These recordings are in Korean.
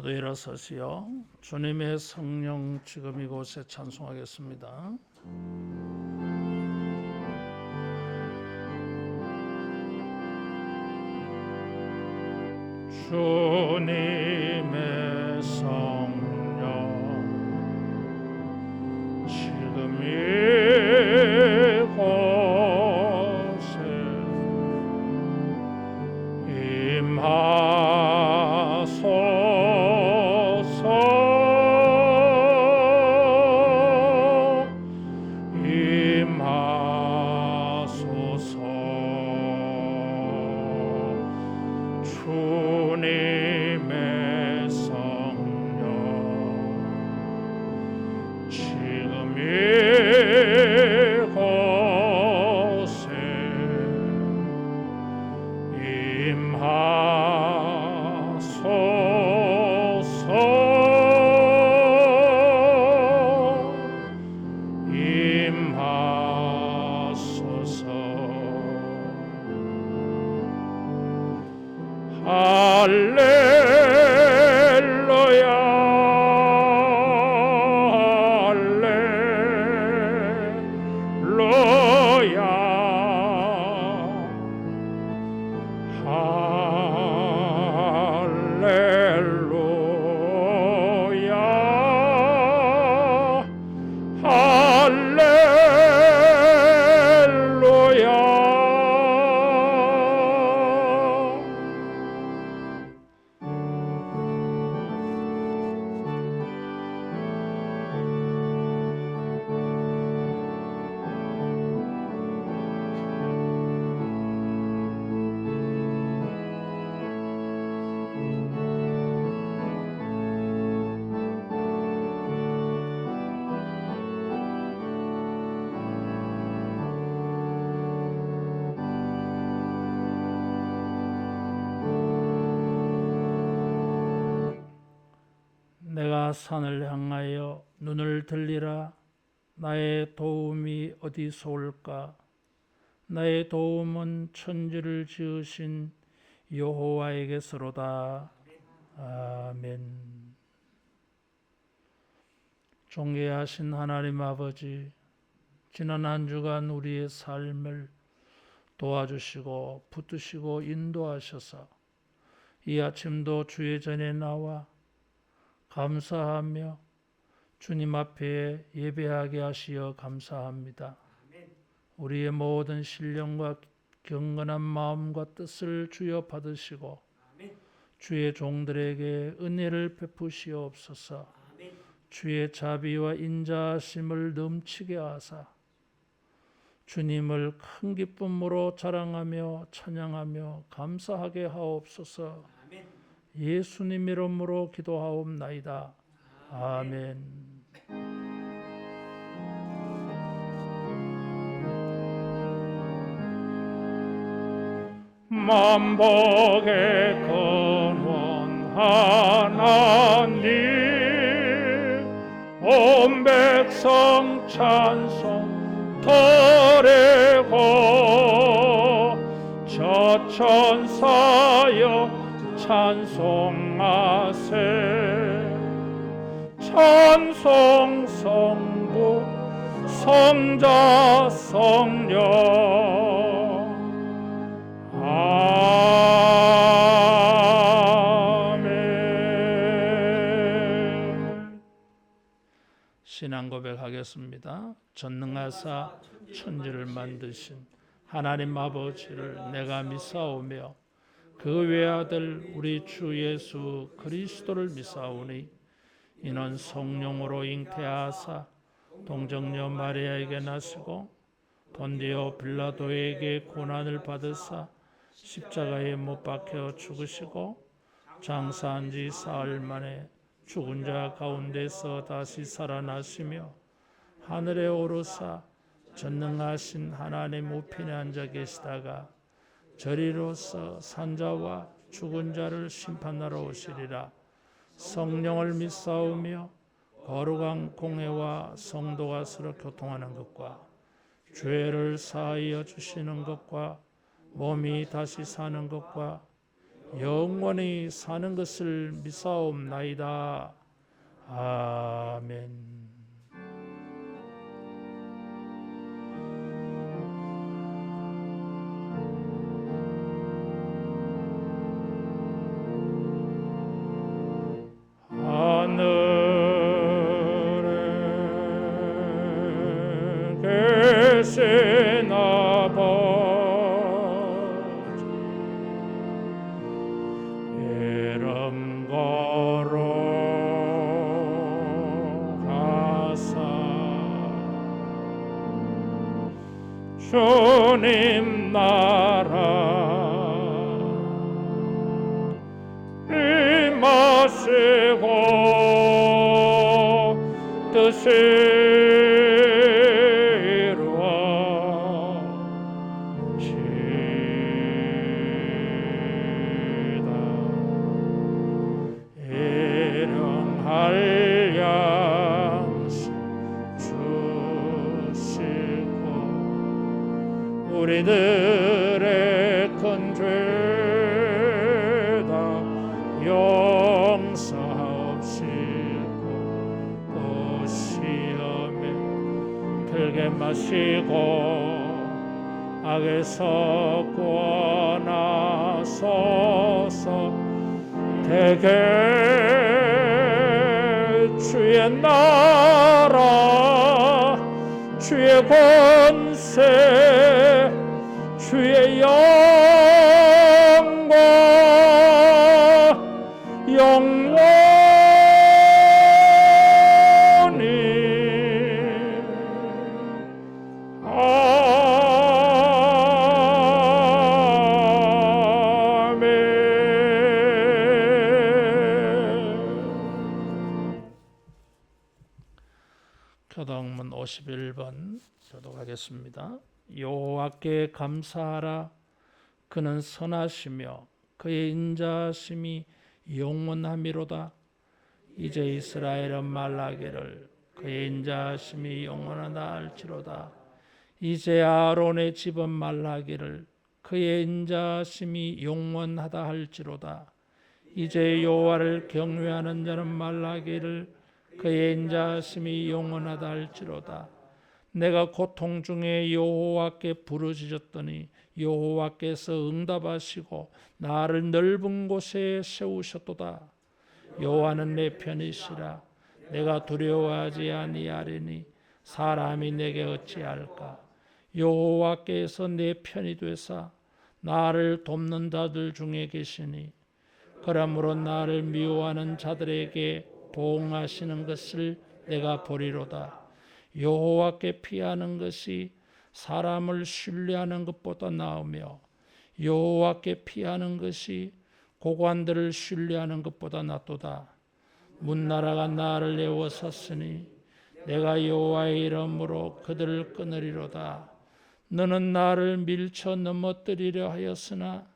모두 일어서시오. 주님의 성령 지금 이곳에 찬송하겠습니다. 주님의 성령 지금 이곳에 임하소서. 주님의 성령 지금 이곳에 임하소서. 할렐루야 할렐루야 내가 산을 향하여 눈을 들리라. 나의 도움이 어디서 올까? 나의 도움은 천지를 지으신 여호와에게서로다. 아멘. 존귀하신 하나님 아버지, 지난 한 주간 우리의 삶을 도와주시고 붙드시고 인도하셔서 이 아침도 주의 전에 나와 감사하며 주님 앞에 예배하게 하시어 감사합니다. 우리의 모든 신령과 경건한 마음과 뜻을 주여 받으시고 주의 종들에게 은혜를 베푸시옵소서. 주의 자비와 인자하심을 넘치게 하사 주님을 큰 기쁨으로 자랑하며 찬양하며 감사하게 하옵소서. 예수님 이름으로 기도하옵나이다. 아멘. 만복의 근원 하나님, 온 백성 찬송 드리고 저 천사여 찬송하세. 찬송 성부 성자 성령. 아멘. 신앙 고백하겠습니다. 전능하사 천지를 만드신 하나님 아버지를 내가 믿사오며 그 외아들 우리 주 예수 그리스도를 믿사오니 이는 성령으로 잉태하사 동정녀 마리아에게 나시고 본디오 빌라도에게 고난을 받으사 십자가에 못 박혀 죽으시고 장사한 지 사흘 만에 죽은 자 가운데서 다시 살아나시며 하늘에 오르사 전능하신 하나님 우편에 앉아 계시다가 저리로서 산자와 죽은 자를 심판하러 오시리라. 성령을 믿사오며 거룩한 공회와 성도가 서로 교통하는 것과 죄를 사하여 주시는 것과 몸이 다시 사는 것과 영원히 사는 것을 믿사옵나이다. 아멘. 하늘에 계신 아버지 이름 거룩하사 주님 나라 임하시고 뜻이 이루어지이다. 일용할 양식 주시고 우리들의 큰 죄다 용서하옵시고 또 시험에 들게 마시고 악에서 구원하소서. 대개 주의 나라 주의 권세 주의 영광 영원히 교독문 51번 교독하겠습니다. 여호와께 감사하라. 그는 선하시며 그의 인자하심이 영원하미로다. 이제 이스라엘은 말하기를 그의 인자하심이 영원하다 할지로다. 이제 아론의 집은 말하기를 그의 인자하심이 영원하다 할지로다. 이제 여호와를 경외하는 자는 말하기를 그의 인자하심이 영원하다 할지로다. 내가 고통 중에 여호와께 부르짖었더니 여호와께서 응답하시고 나를 넓은 곳에 세우셨도다. 여호와는 내 편이시라. 내가 두려워하지 아니하리니 사람이 내게 어찌할까. 여호와께서 내 편이 되사 나를 돕는 자들 중에 계시니 그러므로 나를 미워하는 자들에게 보응하시는 것을 내가 보리로다. 여호와께 피하는 것이 사람을 신뢰하는 것보다 나으며 여호와께 피하는 것이 고관들을 신뢰하는 것보다 낫도다. 문나라가 나를 애워쌌으니 내가 여호와의 이름으로 그들을 끊으리로다. 너는 나를 밀쳐 넘어뜨리려 하였으나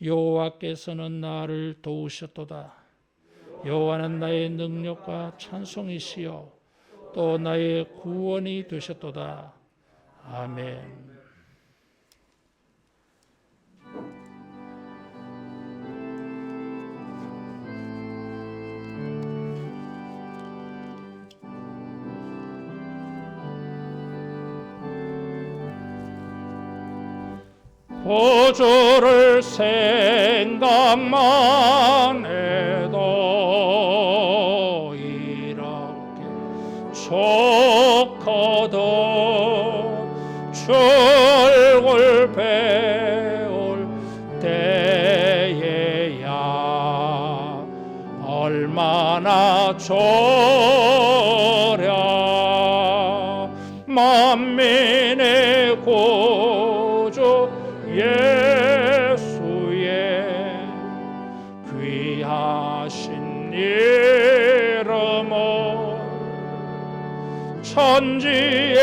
여호와께서는 나를 도우셨도다. 여호와는 나의 능력과 찬송이시요 또 나의 구원이 되셨도다. 아멘. 보주를 생각만 해도 이렇게 좋거든. 출골 배울 때에야 얼마나 좋으랴. 만민의 구주 예수의 귀하신 이름은 천지에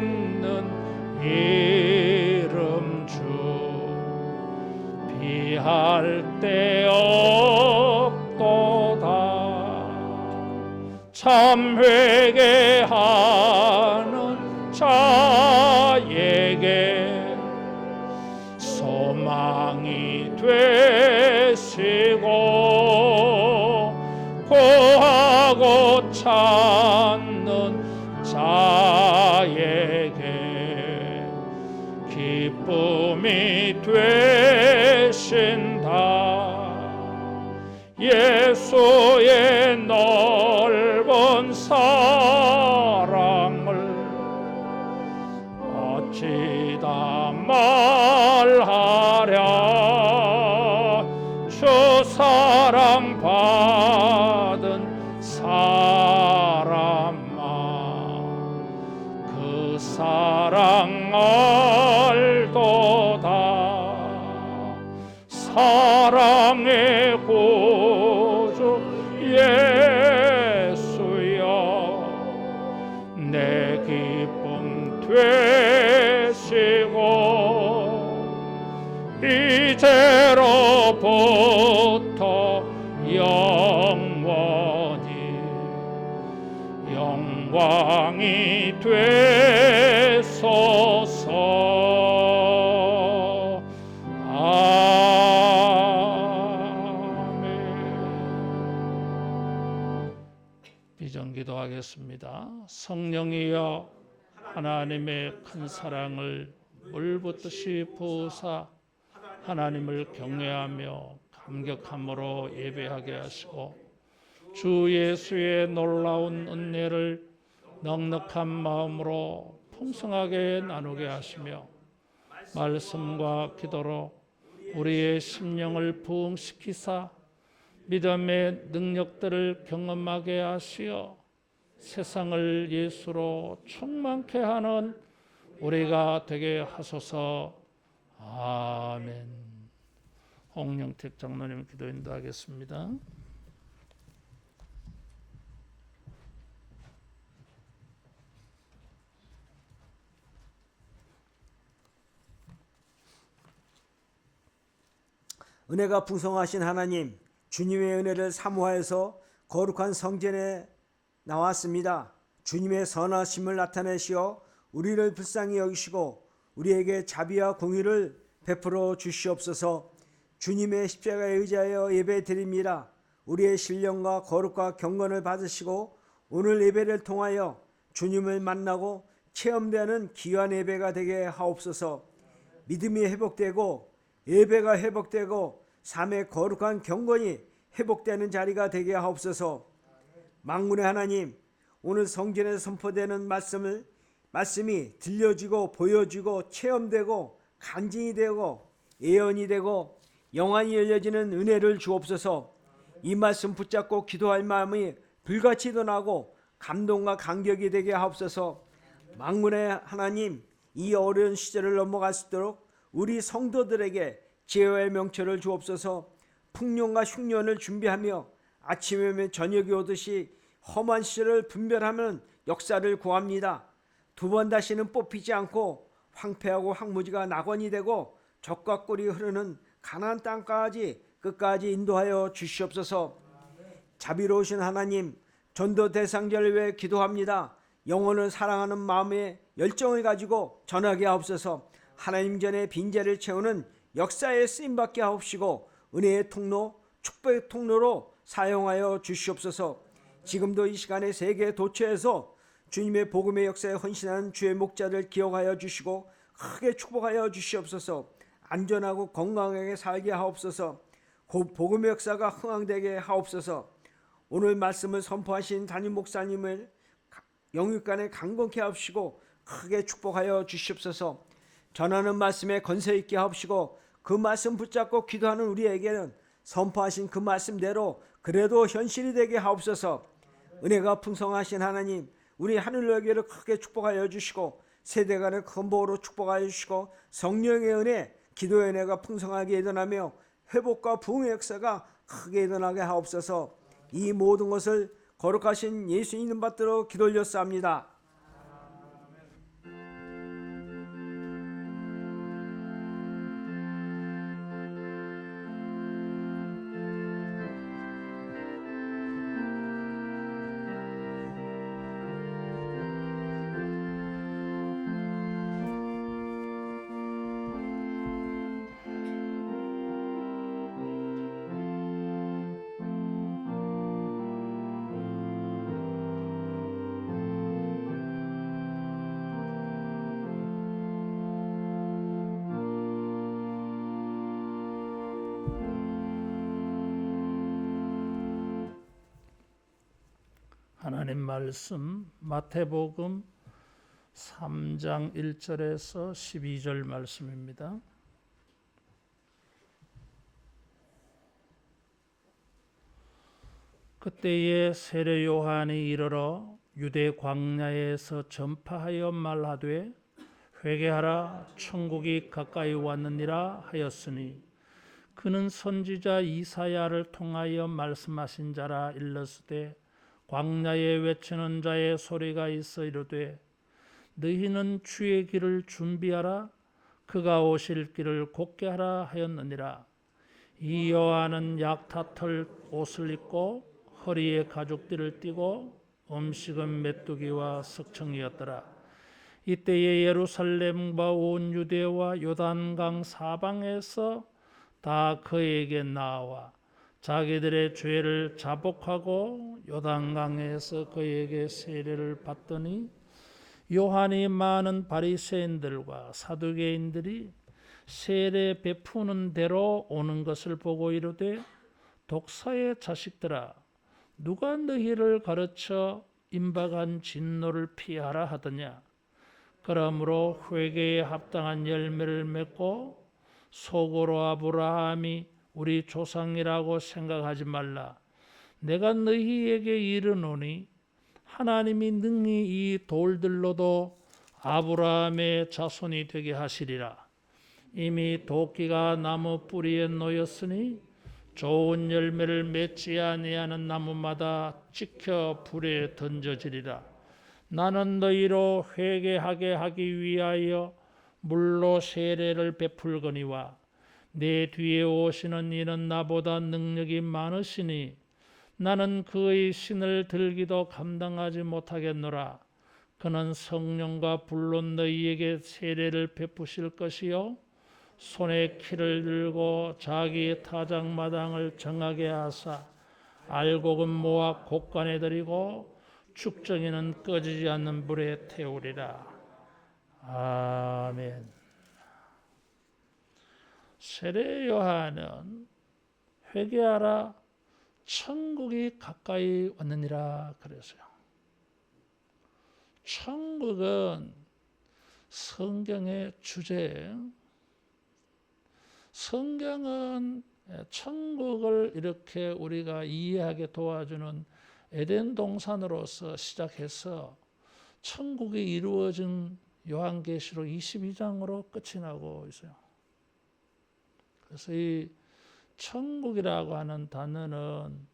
있는 이름 중 비할 데 없도다. 참 회개하는 자에게 소망이 되 찾는 자에게 기쁨이 되신다. 예수의 넓은 사랑을 어찌 다 말하랴. 주 사랑 받은 사람아, 그 사랑 알도다. 사랑의 구주 예수여, 내 기쁨 되시고 이제로부터 영원히 영광이 되소서. 아멘. 비전기도하겠습니다. 성령이여, 하나님의 큰 사랑을 물붓듯이 부으사 하나님을 경외하며 감격함으로 예배하게 하시고 주 예수의 놀라운 은혜를 넉넉한 마음으로 풍성하게 나누게 하시며 말씀과 기도로 우리의 심령을 부흥시키사 믿음의 능력들을 경험하게 하시어 세상을 예수로 충만케 하는 우리가 되게 하소서. 아멘. 홍영택 장로님 기도 인도하겠습니다. 은혜가 풍성하신 하나님, 주님의 은혜를 사모하여서 거룩한 성전에 나왔습니다. 주님의 선하심을 나타내시어 우리를 불쌍히 여기시고 우리에게 자비와 공의를 베풀어 주시옵소서. 주님의 십자가에 의지하여 예배드립니다. 우리의 신령과 거룩과 경건을 받으시고 오늘 예배를 통하여 주님을 만나고 체험되는 귀한 예배가 되게 하옵소서. 믿음이 회복되고 예배가 회복되고 삶의 거룩한 경건이 회복되는 자리가 되게 하옵소서. 만군의 하나님, 오늘 성전에서 선포되는 말씀이 들려지고 보여지고 체험되고 간증이 되고 예언이 되고 영안이 열려지는 은혜를 주옵소서. 이 말씀 붙잡고 기도할 마음이 불같이 일어나고 감동과 감격이 되게 하옵소서. 만군의 하나님, 이 어려운 시절을 넘어갈 수 있도록 우리 성도들에게 지혜의 명철을 주옵소서. 풍년과 흉년을 준비하며 아침에 오면 저녁이 오듯이 험한 시절을 분별하는 역사를 구합니다. 두 번 다시는 뽑히지 않고 황폐하고 황무지가 낙원이 되고 적과 꿀이 흐르는 가나안 땅까지 끝까지 인도하여 주시옵소서. 자비로우신 하나님, 전도 대상자를 위해 기도합니다. 영혼을 사랑하는 마음의 열정을 가지고 전하게 하옵소서. 하나님 전에 빈자리를 채우는 역사에 쓰임받게 하옵시고 은혜의 통로, 축복의 통로로 사용하여 주시옵소서. 지금도 이 시간에 세계 도처에서 주님의 복음의 역사에 헌신하는 주의 목자를 기억하여 주시고 크게 축복하여 주시옵소서. 안전하고 건강하게 살게 하옵소서. 복음의 역사가 흥황되게 하옵소서. 오늘 말씀을 선포하신 담임 목사님을 영육간에 강건케 하옵시고 크게 축복하여 주시옵소서. 전하는 말씀에 건세 있게 하옵시고 그 말씀 붙잡고 기도하는 우리에게는 선포하신 그 말씀대로 그래도 현실이 되게 하옵소서. 은혜가 풍성하신 하나님, 우리 하늘나라를 크게 축복하여 주시고 세대 간의 큰 복으로 축복하여 주시고 성령의 은혜, 기도의 은혜가 풍성하게 일어나며 회복과 부흥의 역사가 크게 일어나게 하옵소서. 이 모든 것을 거룩하신 예수 이름 받들어 기도 올렸사옵니다. 하나님 말씀 마태복음 3장 1절에서 12절 말씀입니다. 그때에 세례 요한이 이르러 유대 광야에서 전파하여 말하되 회개하라 천국이 가까이 왔느니라 하였으니 그는 선지자 이사야를 통하여 말씀하신 자라 일렀으되 광야에 외치는 자의 소리가 있어 이르되 너희는 주의 길을 준비하라 그가 오실 길을 곧게 하라 하였느니라. 이 요한은 약타털 옷을 입고 허리에 가죽띠를 띠고 음식은 메뚜기와 석청이었더라. 이때에 예루살렘과 온 유대와 요단강 사방에서 다 그에게 나와 자기들의 죄를 자복하고 요단강에서 그에게 세례를 받더니 요한이 많은 바리새인들과 사두개인들이 세례 베푸는 대로 오는 것을 보고 이르되 독사의 자식들아 누가 너희를 가르쳐 임박한 진노를 피하라 하더냐. 그러므로 회개에 합당한 열매를 맺고 속으로 아브라함이 우리 조상이라고 생각하지 말라. 내가 너희에게 이르노니 하나님이 능히 이 돌들로도 아브라함의 자손이 되게 하시리라. 이미 도끼가 나무 뿌리에 놓였으니 좋은 열매를 맺지 아니하는 나무마다 찍혀 불에 던져지리라. 나는 너희로 회개하게 하기 위하여 물로 세례를 베풀거니와 내 뒤에 오시는 이는 나보다 능력이 많으시니 나는 그의 신을 들기도 감당하지 못하겠노라. 그는 성령과 불로 너희에게 세례를 베푸실 것이요 손에 키를 들고 자기 타작마당을 정하게 하사 알곡은 모아 곡간에 들이고 축정이는 꺼지지 않는 불에 태우리라. 아멘. 세례 요한은 회개하라 천국이 가까이 왔느니라 그랬어요. 천국은 성경의 주제예요. 성경은 천국을 이렇게 우리가 이해하게 도와주는 에덴 동산으로서 시작해서 천국이 이루어진 요한계시록 22장으로 끝이 나고 있어요. 그래서 이 천국이라고 하는 단어는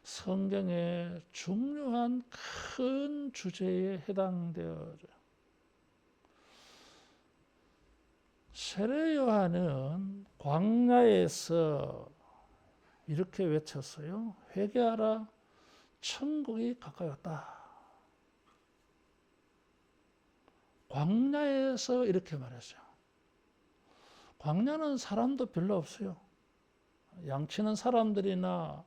성경의 중요한 큰 주제에 해당되어져요. 세례 요한은 광야에서 이렇게 외쳤어요. 회개하라 천국이 가까이 왔다. 광야에서 이렇게 말했어요. 광야는 사람도 별로 없어요. 양치는 사람들이나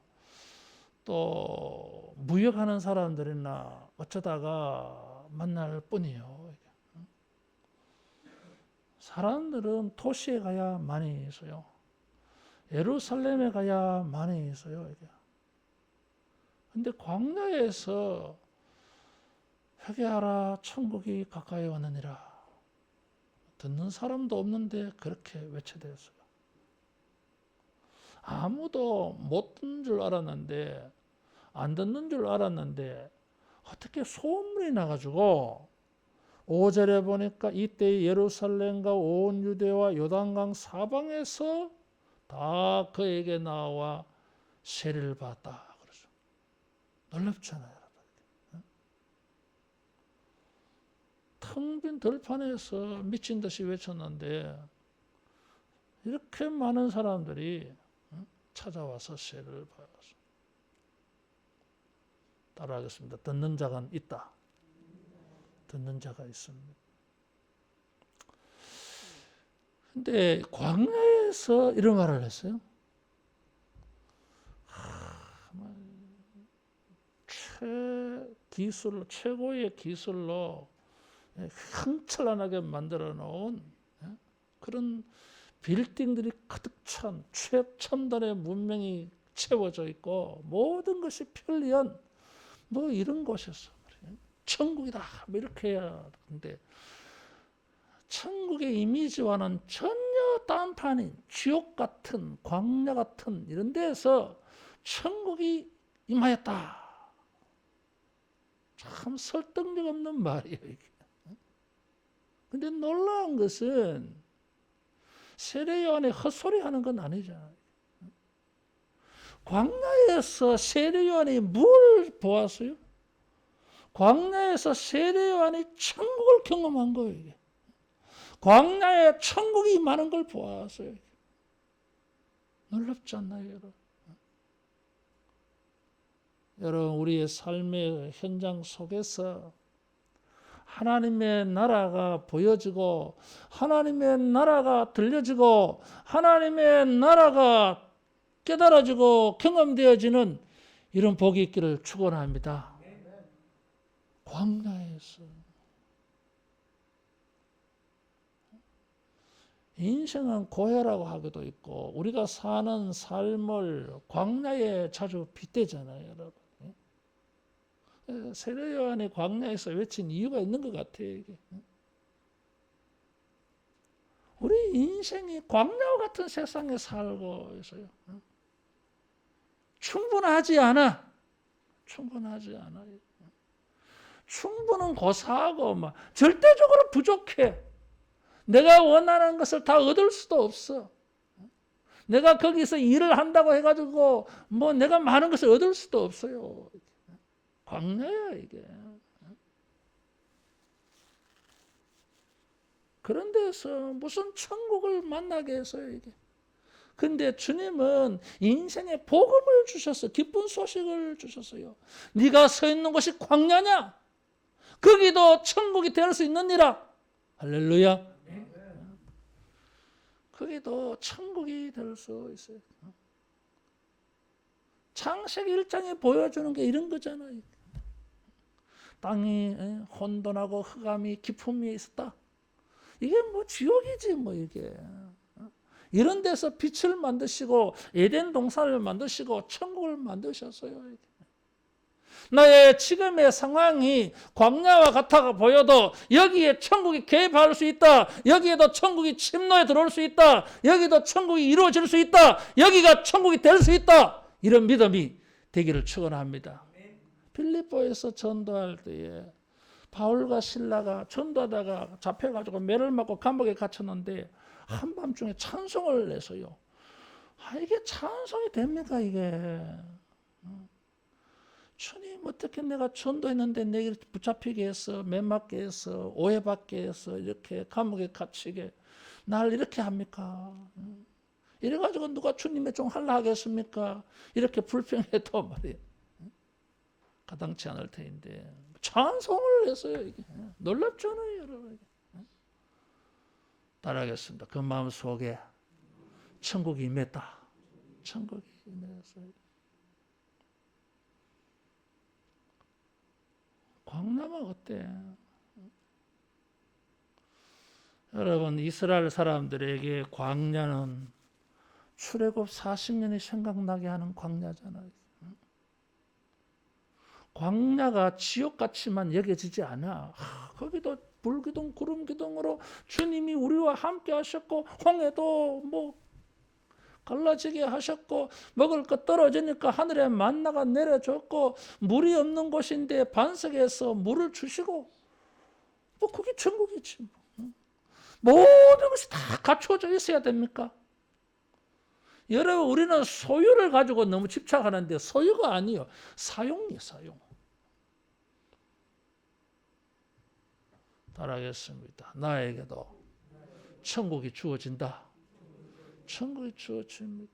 또 무역하는 사람들이나 어쩌다가 만날 뿐이에요. 사람들은 도시에 가야 많이 있어요. 예루살렘에 가야 많이 있어요. 근데 광야에서 회개하라 천국이 가까이 왔느니라. 듣는 사람도 없는데 그렇게 외쳐대었어요. 아무도 못 듣는 줄 알았는데 안 듣는 줄 알았는데 어떻게 소문이 나가지고 5절에 보니까 이때 예루살렘과 온 유대와 요단강 사방에서 다 그에게 나와 세례를 받았다. 그러죠. 놀랍잖아요. 텅 빈 들판에서 미친 듯이 외쳤는데 이렇게 많은 사람들이 찾아와서 세례를 받았어요. 따라하겠습니다. 듣는 자가 있다. 듣는 자가 있습니다. 근데 광야에서 이런 말을 했어요. 최고의 기술로 흥청하게 만들어 놓은 그런 빌딩들이 가득 찬 최첨단의 문명이 채워져 있고 모든 것이 편리한 뭐 이런 곳에서 천국이다 뭐 이렇게 해야 하는데 천국의 이미지와는 전혀 딴판인 지옥 같은 광야 같은 이런 데서 천국이 임하였다. 참 설득력 없는 말이에요, 이게. 근데 놀라운 것은 세례 요한이 헛소리 하는 건 아니잖아요. 광야에서 세례 요한이 뭘 보았어요? 광야에서 세례 요한이 천국을 경험한 거예요, 이게. 광야에 천국이 임하는 걸 보았어요. 놀랍지 않나요, 여러분? 여러분, 우리의 삶의 현장 속에서 하나님의 나라가 보여지고 하나님의 나라가 들려지고 하나님의 나라가 깨달아지고 경험되어지는 이런 복이 있기를 축원합니다. 광야에서 인생은 고해라고 하기도 있고 우리가 사는 삶을 광야에 자주 빗대잖아요, 여러분. 세례 요한이 광야에서 외친 이유가 있는 것 같아요, 이게. 우리 인생이 광야와 같은 세상에 살고 있어요. 충분하지 않아. 충분하지 않아요. 충분은 고사하고 막 절대적으로 부족해. 내가 원하는 것을 다 얻을 수도 없어. 내가 거기서 일을 한다고 해가지고 뭐 내가 많은 것을 얻을 수도 없어요. 광야야 이게. 그런 데서 무슨 천국을 만나게 해서요 이게. 근데 주님은 인생의 복음을 주셨어요. 기쁜 소식을 주셨어요. 네가 서 있는 곳이 광야냐? 거기도 천국이 될 수 있느니라. 할렐루야. 거기도 천국이 될 수 있어요. 창세기 1장에 보여주는 게 이런 거잖아요. 땅이 혼돈하고 흑암이 깊음이 있었다. 이게 뭐 지옥이지 뭐 이게. 이런 데서 빛을 만드시고 에덴 동산을 만드시고 천국을 만드셨어요. 나의 지금의 상황이 광야와 같아 보여도 여기에 천국이 개입할 수 있다. 여기에도 천국이 침노에 들어올 수 있다. 여기도 천국이 이루어질 수 있다. 여기가 천국이 될 수 있다. 이런 믿음이 되기를 축원합니다. 필리포에서 전도할 때에 바울과 실라가 전도하다가 잡혀가지고 매를 맞고 감옥에 갇혔는데 한밤중에 찬송을 내서요. 이게 찬송이 됩니까 이게? 주님 어떻게 내가 전도했는데 내게 붙잡히게 해서 매 맞게 해서 오해받게 해서 이렇게 감옥에 갇히게 날 이렇게 합니까? 이래가지고 누가 주님의 종 하려 하겠습니까? 이렇게 불평해도 말이에요. 가당치 않을 테인데 찬송을 했어요. 이게. 놀랍잖아요, 여러분. 따라하겠습니다. 그 마음 속에 천국이 임했다. 천국이 임했어요. 광야가 어때? 여러분, 이스라엘 사람들에게 광야는 출애굽 40년이 생각나게 하는 광야잖아요. 광야가 지옥같이만 여겨지지 않아. 거기도 불기둥 구름기둥으로 주님이 우리와 함께 하셨고 홍해도 뭐 갈라지게 하셨고 먹을 것 떨어지니까 하늘에 만나가 내려줬고 물이 없는 곳인데 반석에서 물을 주시고 뭐 그게 천국이지. 모든 것이 다 갖춰져 있어야 됩니까? 여러분 우리는 소유를 가지고 너무 집착하는데 소유가 아니에요. 사용이에요. 사용. 따라하겠습니다. 나에게도 천국이 주어진다. 천국이 주어집니다.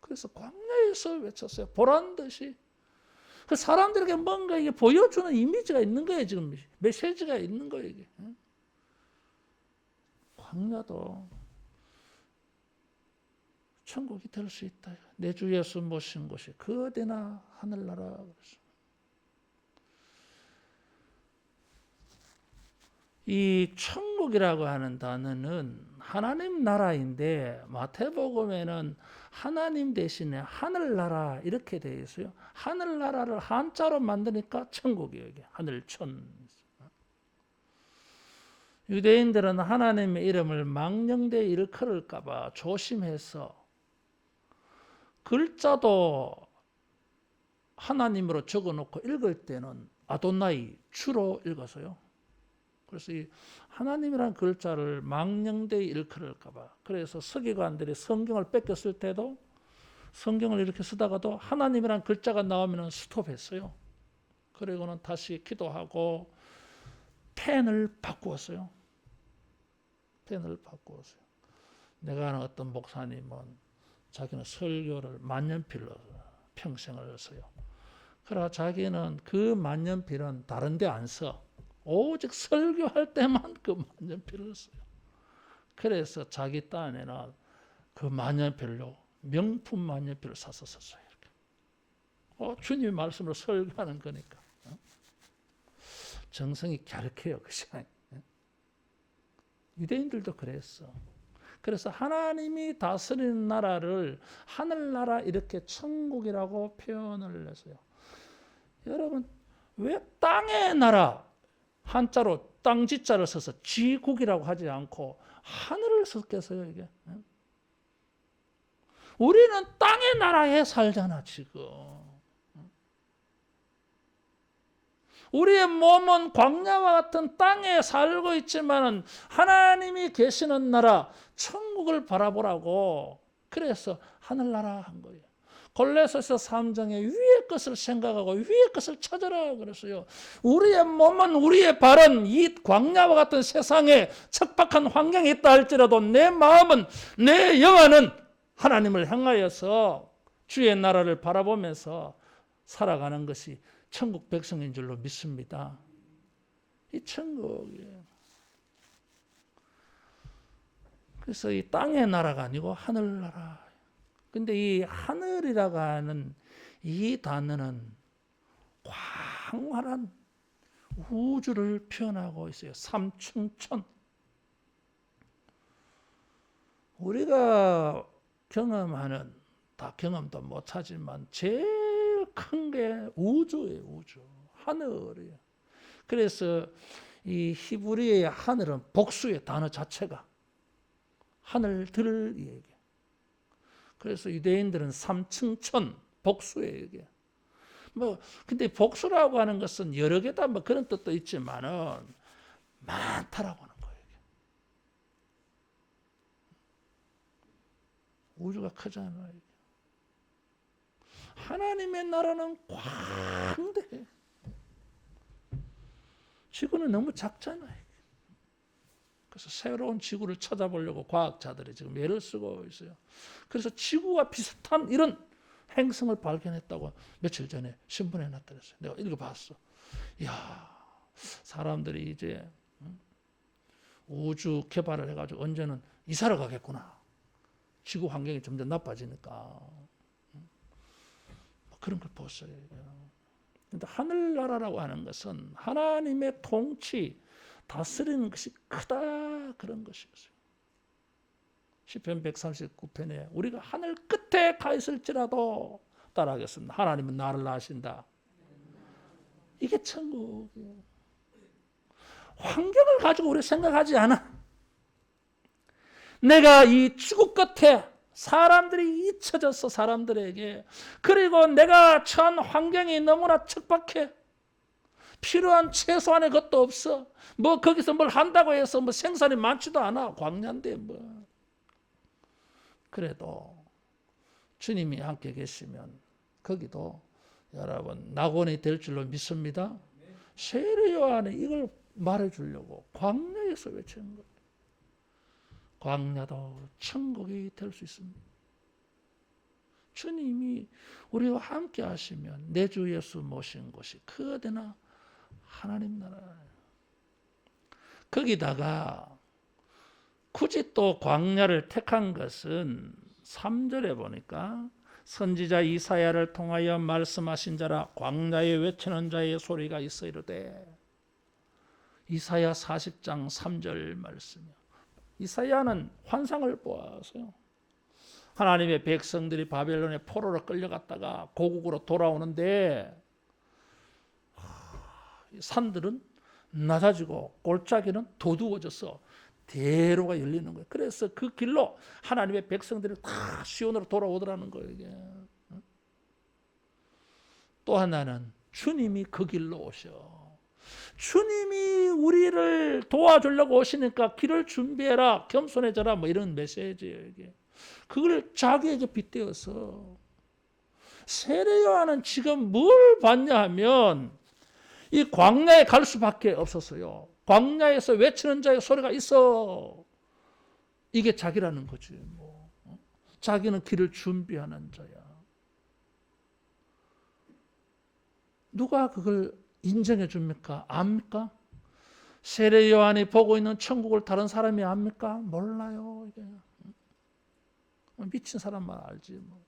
그래서 광야에서 외쳤어요. 보란듯이. 그 사람들에게 뭔가 이게 보여주는 이미지가 있는 거예요. 지금 메시지가 있는 거예요. 이게. 광야도 천국이 될 수 있다. 내 주 예수 모신 곳이 그 어디나 하늘나라. 이 천국이라고 하는 단어는 하나님 나라인데 마태복음에는 하나님 대신에 하늘나라 이렇게 되어 있어요. 하늘나라를 한자로 만드니까 천국이에요. 이게 하늘천. 유대인들은 하나님의 이름을 망령되이 일컬을까 봐 조심해서 글자도 하나님으로 적어놓고 읽을 때는 아도나이 주로 읽어서요. 그래서 이 하나님이라는 글자를 망령되이 일컬을까 봐. 그래서 서기관들이 성경을 뺏겼을 때도 성경을 이렇게 쓰다가도 하나님이라는 글자가 나오면 스톱했어요. 그리고는 다시 기도하고 펜을 바꾸었어요. 펜을 바꾸었어요. 내가 아는 어떤 목사님은 자기는 설교를 만년필로 평생을 써요. 그러나 자기는 그 만년필은 다른 데 안 써. 오직 설교할 때만 그 만년필을 써요. 그래서 자기 딴에는 그 만년필로 명품 만년필을 사서 썼어요. 이렇게. 주님의 말씀으로 설교하는 거니까. 정성이 갸륵해요. 그 시간에. 유대인들도 그랬어. 그래서 하나님이 다스리는 나라를 하늘나라 이렇게 천국이라고 표현을 했어요. 여러분 왜 땅의 나라 한자로 땅지자를 써서 지국이라고 하지 않고 하늘을 썼겠어요 이게? 우리는 땅의 나라에 살잖아 지금. 우리의 몸은 광야와 같은 땅에 살고 있지만 하나님이 계시는 나라 천국을 바라보라고 그래서 하늘나라 한 거예요. 골로새서 3장에 위의 것을 생각하고 위의 것을 찾아라 그랬어요. 우리의 몸은 우리의 발은 이 광야와 같은 세상에 척박한 환경에 있다 할지라도 내 마음은 내 영혼은 하나님을 향하여서 주의 나라를 바라보면서 살아가는 것이 천국 백성인 줄로 믿습니다. 이 천국이에요. 그래서 이 땅의 나라가 아니고 하늘나라. 근데 이 하늘이라고 하는 이 단어는 광활한 우주를 표현하고 있어요. 삼층천. 우리가 경험하는 다 경험도 못하지만 제일 큰 게 우주예요. 우주. 하늘이에요. 그래서 이 히브리어의 하늘은 복수의 단어 자체가 하늘들 얘기. 그래서 유대인들은 삼층천 복수예요 이게. 근데 복수라고 하는 것은 여러 개다 그런 뜻도 있지만은 많다라고 하는 거예요. 이게. 우주가 크잖아요. 이게. 하나님의 나라는 광대해. 지구는 너무 작잖아요. 그래서 새로운 지구를 찾아보려고 과학자들이 지금 애를 쓰고 있어요. 그래서 지구와 비슷한 이런 행성을 발견했다고 며칠 전에 신문에 나타났어요. 내가 읽어봤어. 이야, 사람들이 이제 우주 개발을 해가지고 언제는 이사를 가겠구나. 지구 환경이 점점 나빠지니까. 그런 걸 봤어요. 그런데 하늘나라라고 하는 것은 하나님의 통치, 다스리는 것이 크다 그런 것이었어요. 시편 139편에 우리가 하늘 끝에 가 있을지라도 따라하겠습니다. 하나님은 나를 아신다. 이게 천국이에요. 환경을 가지고 우리 생각하지 않아. 내가 이 지구 끝에 사람들이 잊혀져서 사람들에게 그리고 내가 처한 환경이 너무나 척박해. 필요한 최소한의 것도 없어. 거기서 뭘 한다고 해서 생산이 많지도 않아. 광야인데 그래도 주님이 함께 계시면 거기도 여러분 낙원이 될 줄로 믿습니다. 세례 요한이 이걸 말해주려고 광야에서 외치는 거예요. 광야도 천국이 될 수 있습니다. 주님이 우리와 함께 하시면 내 주 예수 모신 곳이 그대나 하나님 나라예요. 거기다가 굳이 또 광야를 택한 것은 3절에 보니까 선지자 이사야를 통하여 말씀하신 자라 광야에 외치는 자의 소리가 있어 이르되 이사야 40장 3절 말씀이요. 이사야는 환상을 보았어요. 하나님의 백성들이 바벨론의 포로로 끌려갔다가 고국으로 돌아오는데 산들은 낮아지고 골짜기는 도두어져서 대로가 열리는 거예요. 그래서 그 길로 하나님의 백성들이 다 시온으로 돌아오더라는 거예요. 이게. 또 하나는 주님이 그 길로 오셔. 주님이 우리를 도와주려고 오시니까 길을 준비해라, 겸손해져라, 뭐 이런 메시지예요. 이게. 그걸 자기에게 빗대어서 세례 요한은 지금 뭘 봤냐 하면 이 광야에 갈 수밖에 없었어요. 광야에서 외치는 자의 소리가 있어. 이게 자기라는 거지. 뭐. 자기는 길을 준비하는 자야. 누가 그걸 인정해 줍니까? 압니까? 세례 요한이 보고 있는 천국을 다른 사람이 압니까? 몰라요. 이게. 미친 사람만 알지. 뭐.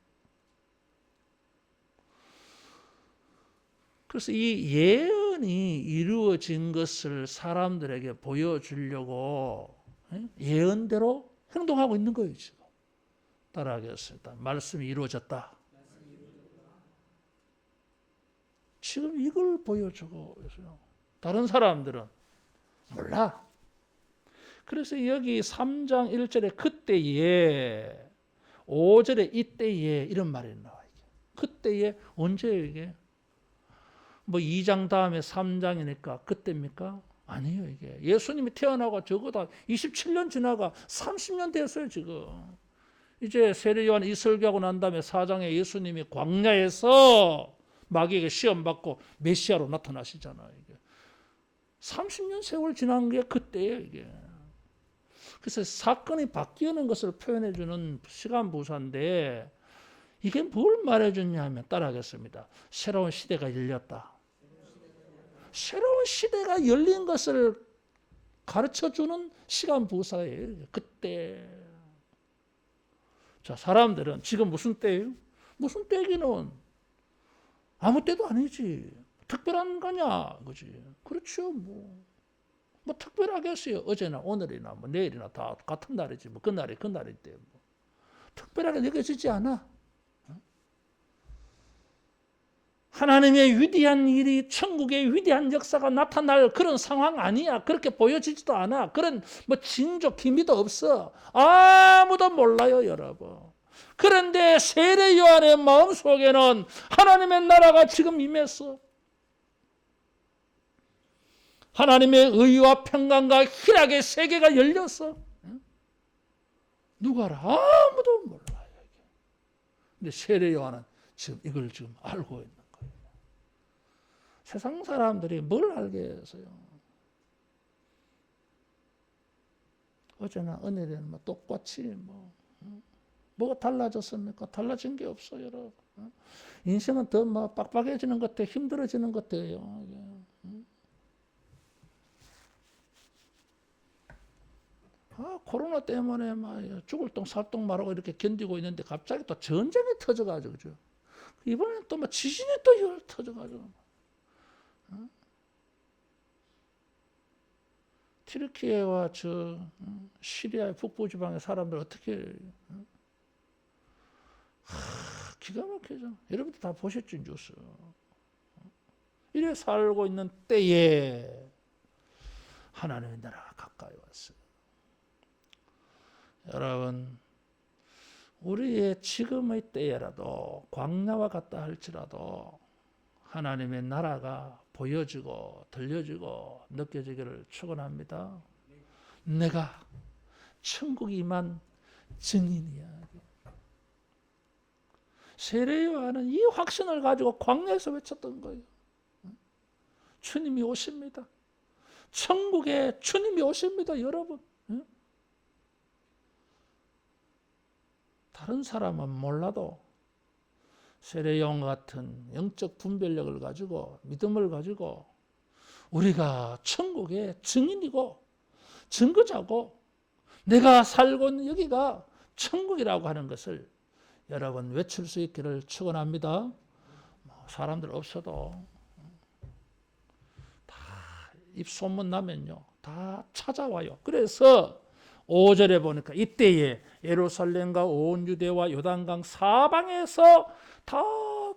그래서 이 예언이 이루어진 것을 사람들에게 보여주려고 예언대로 행동하고 있는 거예요. 지금. 따라하겠습니다. 말씀이 이루어졌다. 지금 이걸 보여주고 있어요. 다른 사람들은 몰라. 그래서 여기 3장 1절에 그때에 5절에 이때에 이런 말이 나와요. 그때에 언제예요 이게? 뭐 2장 다음에 3장이니까 그때입니까? 아니에요 이게. 예수님이 태어나고 적어도 27년 지나가 30년 됐어요 지금. 이제 세례 요한 이설교하고 난 다음에 4장에 예수님이 광야에서 마귀에게 시험받고 메시아로 나타나시잖아요. 이게. 30년 세월 지난 게 그때예요 이게. 그래서 사건이 바뀌는 것을 표현해 주는 시간 부사인데 이게 뭘 말해 주냐 하면 따라하겠습니다. 새로운 시대가 열렸다. 새로운 시대가 열린 것을 가르쳐 주는 시간 부사예요. 그때. 자, 사람들은 지금 무슨 때예요? 무슨 때기는 아무 때도 아니지. 특별한 거냐, 그지? 그렇죠, 뭐 특별하겠어요. 어제나 오늘이나 뭐 내일이나 다 같은 날이지. 뭐 그날이 때 뭐. 특별하게 느껴지지 않아. 하나님의 위대한 일이 천국의 위대한 역사가 나타날 그런 상황 아니야. 그렇게 보여지지도 않아. 그런 뭐 징조 기미도 없어. 아무도 몰라요, 여러분. 그런데 세례 요한의 마음속에는 하나님의 나라가 지금 임했어. 하나님의 의와 평강과 희락의 세계가 열렸어. 누가 알아? 아무도 몰라요. 근데 세례 요한은 지금 이걸 지금 알고 있는 거예요. 세상 사람들이 뭘 알겠어요? 어제나 오늘은 뭐 똑같이 뭐가 달라졌습니까? 달라진 게 없어요, 여러분. 인생은 더 뭐 빡빡해지는 것 같아요. 힘들어지는 것 같아요. 코로나 때문에 막 죽을 똥 살똥 말하고 이렇게 견디고 있는데 갑자기 또 전쟁이 터져가지고 그죠? 이번엔 또 막 지진이 또 터져가지고 튀르키예와 저 시리아의 북부 지방의 사람들 어떻게 기가 막히죠. 여러분들 다 보셨죠 뉴스. 이래 살고 있는 때에 하나님의 나라가 가까이 왔어요. 여러분, 우리의 지금의 때에라도 광야와 같다 할지라도 하나님의 나라가 보여지고 들려지고 느껴지기를 축원합니다. 내가 천국이 임한 증인이야. 세례 요한은 이 확신을 가지고 광야에서 외쳤던 거예요. 주님이 오십니다. 천국에 주님이 오십니다, 여러분. 다른 사람은 몰라도 세례 요한 같은 영적 분별력을 가지고 믿음을 가지고 우리가 천국의 증인이고 증거자고 내가 살고 있는 여기가 천국이라고 하는 것을 여러분 외칠 수 있기를 축원합니다. 사람들 없어도 다 이 소문 나면요 다 찾아와요. 그래서 5절에 보니까 이때에 예루살렘과 온 유대와 요단강 사방에서 다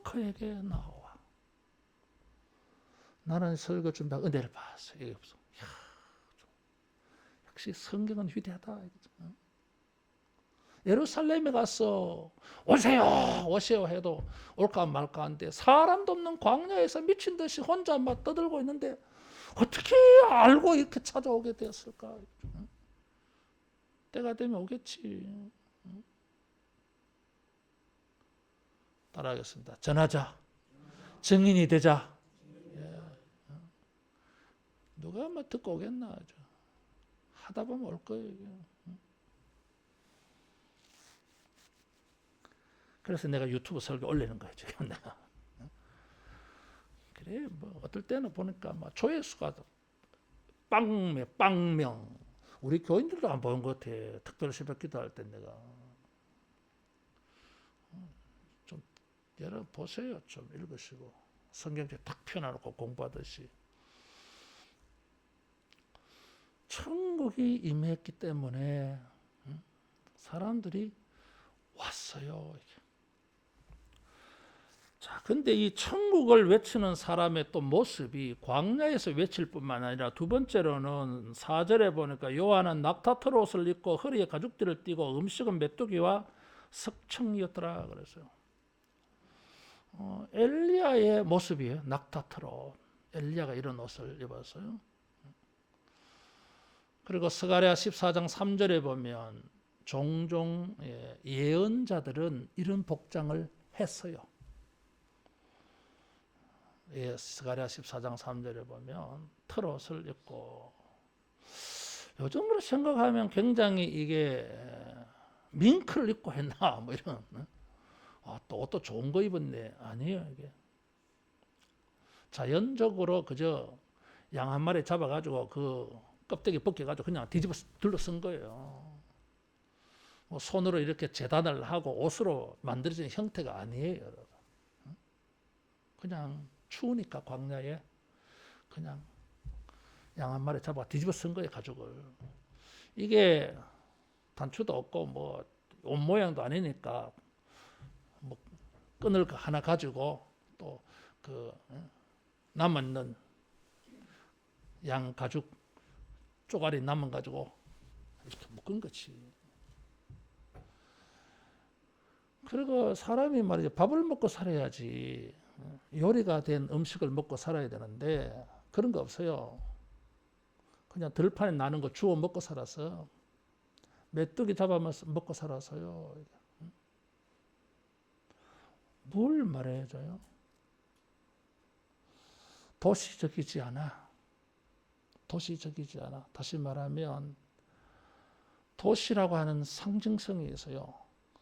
그에게 나와. 나는 설교 준비하고 은혜를 받았어. 이게 없어. 이야, 역시 성경은 위대하다. 예루살렘에 가서 오세요 오세요 해도 올까 말까 한데 사람도 없는 광야에서 미친 듯이 혼자 막 떠들고 있는데 어떻게 알고 이렇게 찾아오게 되었을까? 때가 되면 오겠지. 따라하겠습니다. 전하자. 증인이 되자. 예. 누가 뭐 듣고 오겠나. 하다 보면 올 거예요. 그래서 내가 유튜브 설교 올리는 거예요. 지금 내가. 그래 뭐 어떨 때는 보니까 막 조회수가 빵명. 우리 교인들도 안 보는 것 같아. 특별 새벽 기도할 때 내가. 좀 여러분 보세요. 좀 읽으시고 성경책 탁 펴놔놓고 공부하듯이. 천국이 임했기 때문에 사람들이 왔어요. 자, 근데 이 천국을 외치는 사람의 또 모습이 광야에서 외칠 뿐만 아니라 두 번째로는 4절에 보니까 요한은 낙타털 옷을 입고 허리에 가죽띠를 띠고 음식은 메뚜기와 석청이었더라 그랬어요. 엘리야의 모습이에요. 낙타털 옷. 엘리야가 이런 옷을 입었어요. 그리고 스가랴 14장 3절에 보면 종종 예언자들은 이런 복장을 했어요. 예, 스가랴 14장 3절에 보면 털옷을 입고 요즘으로 생각하면 굉장히 이게 밍크를 입고 했나 뭐 이런 또 옷도 좋은 거 입었네 아니에요. 이게 자연적으로 그저 양 한 마리 잡아가지고 그 껍데기 벗겨가지고 그냥 뒤집어 둘러쓴 거예요. 뭐 손으로 이렇게 재단을 하고 옷으로 만들어진 형태가 아니에요. 여러분. 그냥 추우니까 광야에 그냥 양 한 마리 잡아 뒤집어 쓴 거예요. 가죽을. 이게 단추도 없고 뭐 옷 모양도 아니니까 뭐 끈을 하나 가지고 또 그 남았는 양 가죽 쪼가리 남은 가지고 이렇게 묶은 거지. 그리고 사람이 말이죠. 밥을 먹고 살아야지. 요리가 된 음식을 먹고 살아야 되는데 그런 거 없어요. 그냥 들판에 나는 거 주워 먹고 살아서 메뚜기 잡아 먹고 살아서요. 뭘 말해줘요? 도시적이지 않아. 도시적이지 않아. 다시 말하면 도시라고 하는 상징성이 있어요.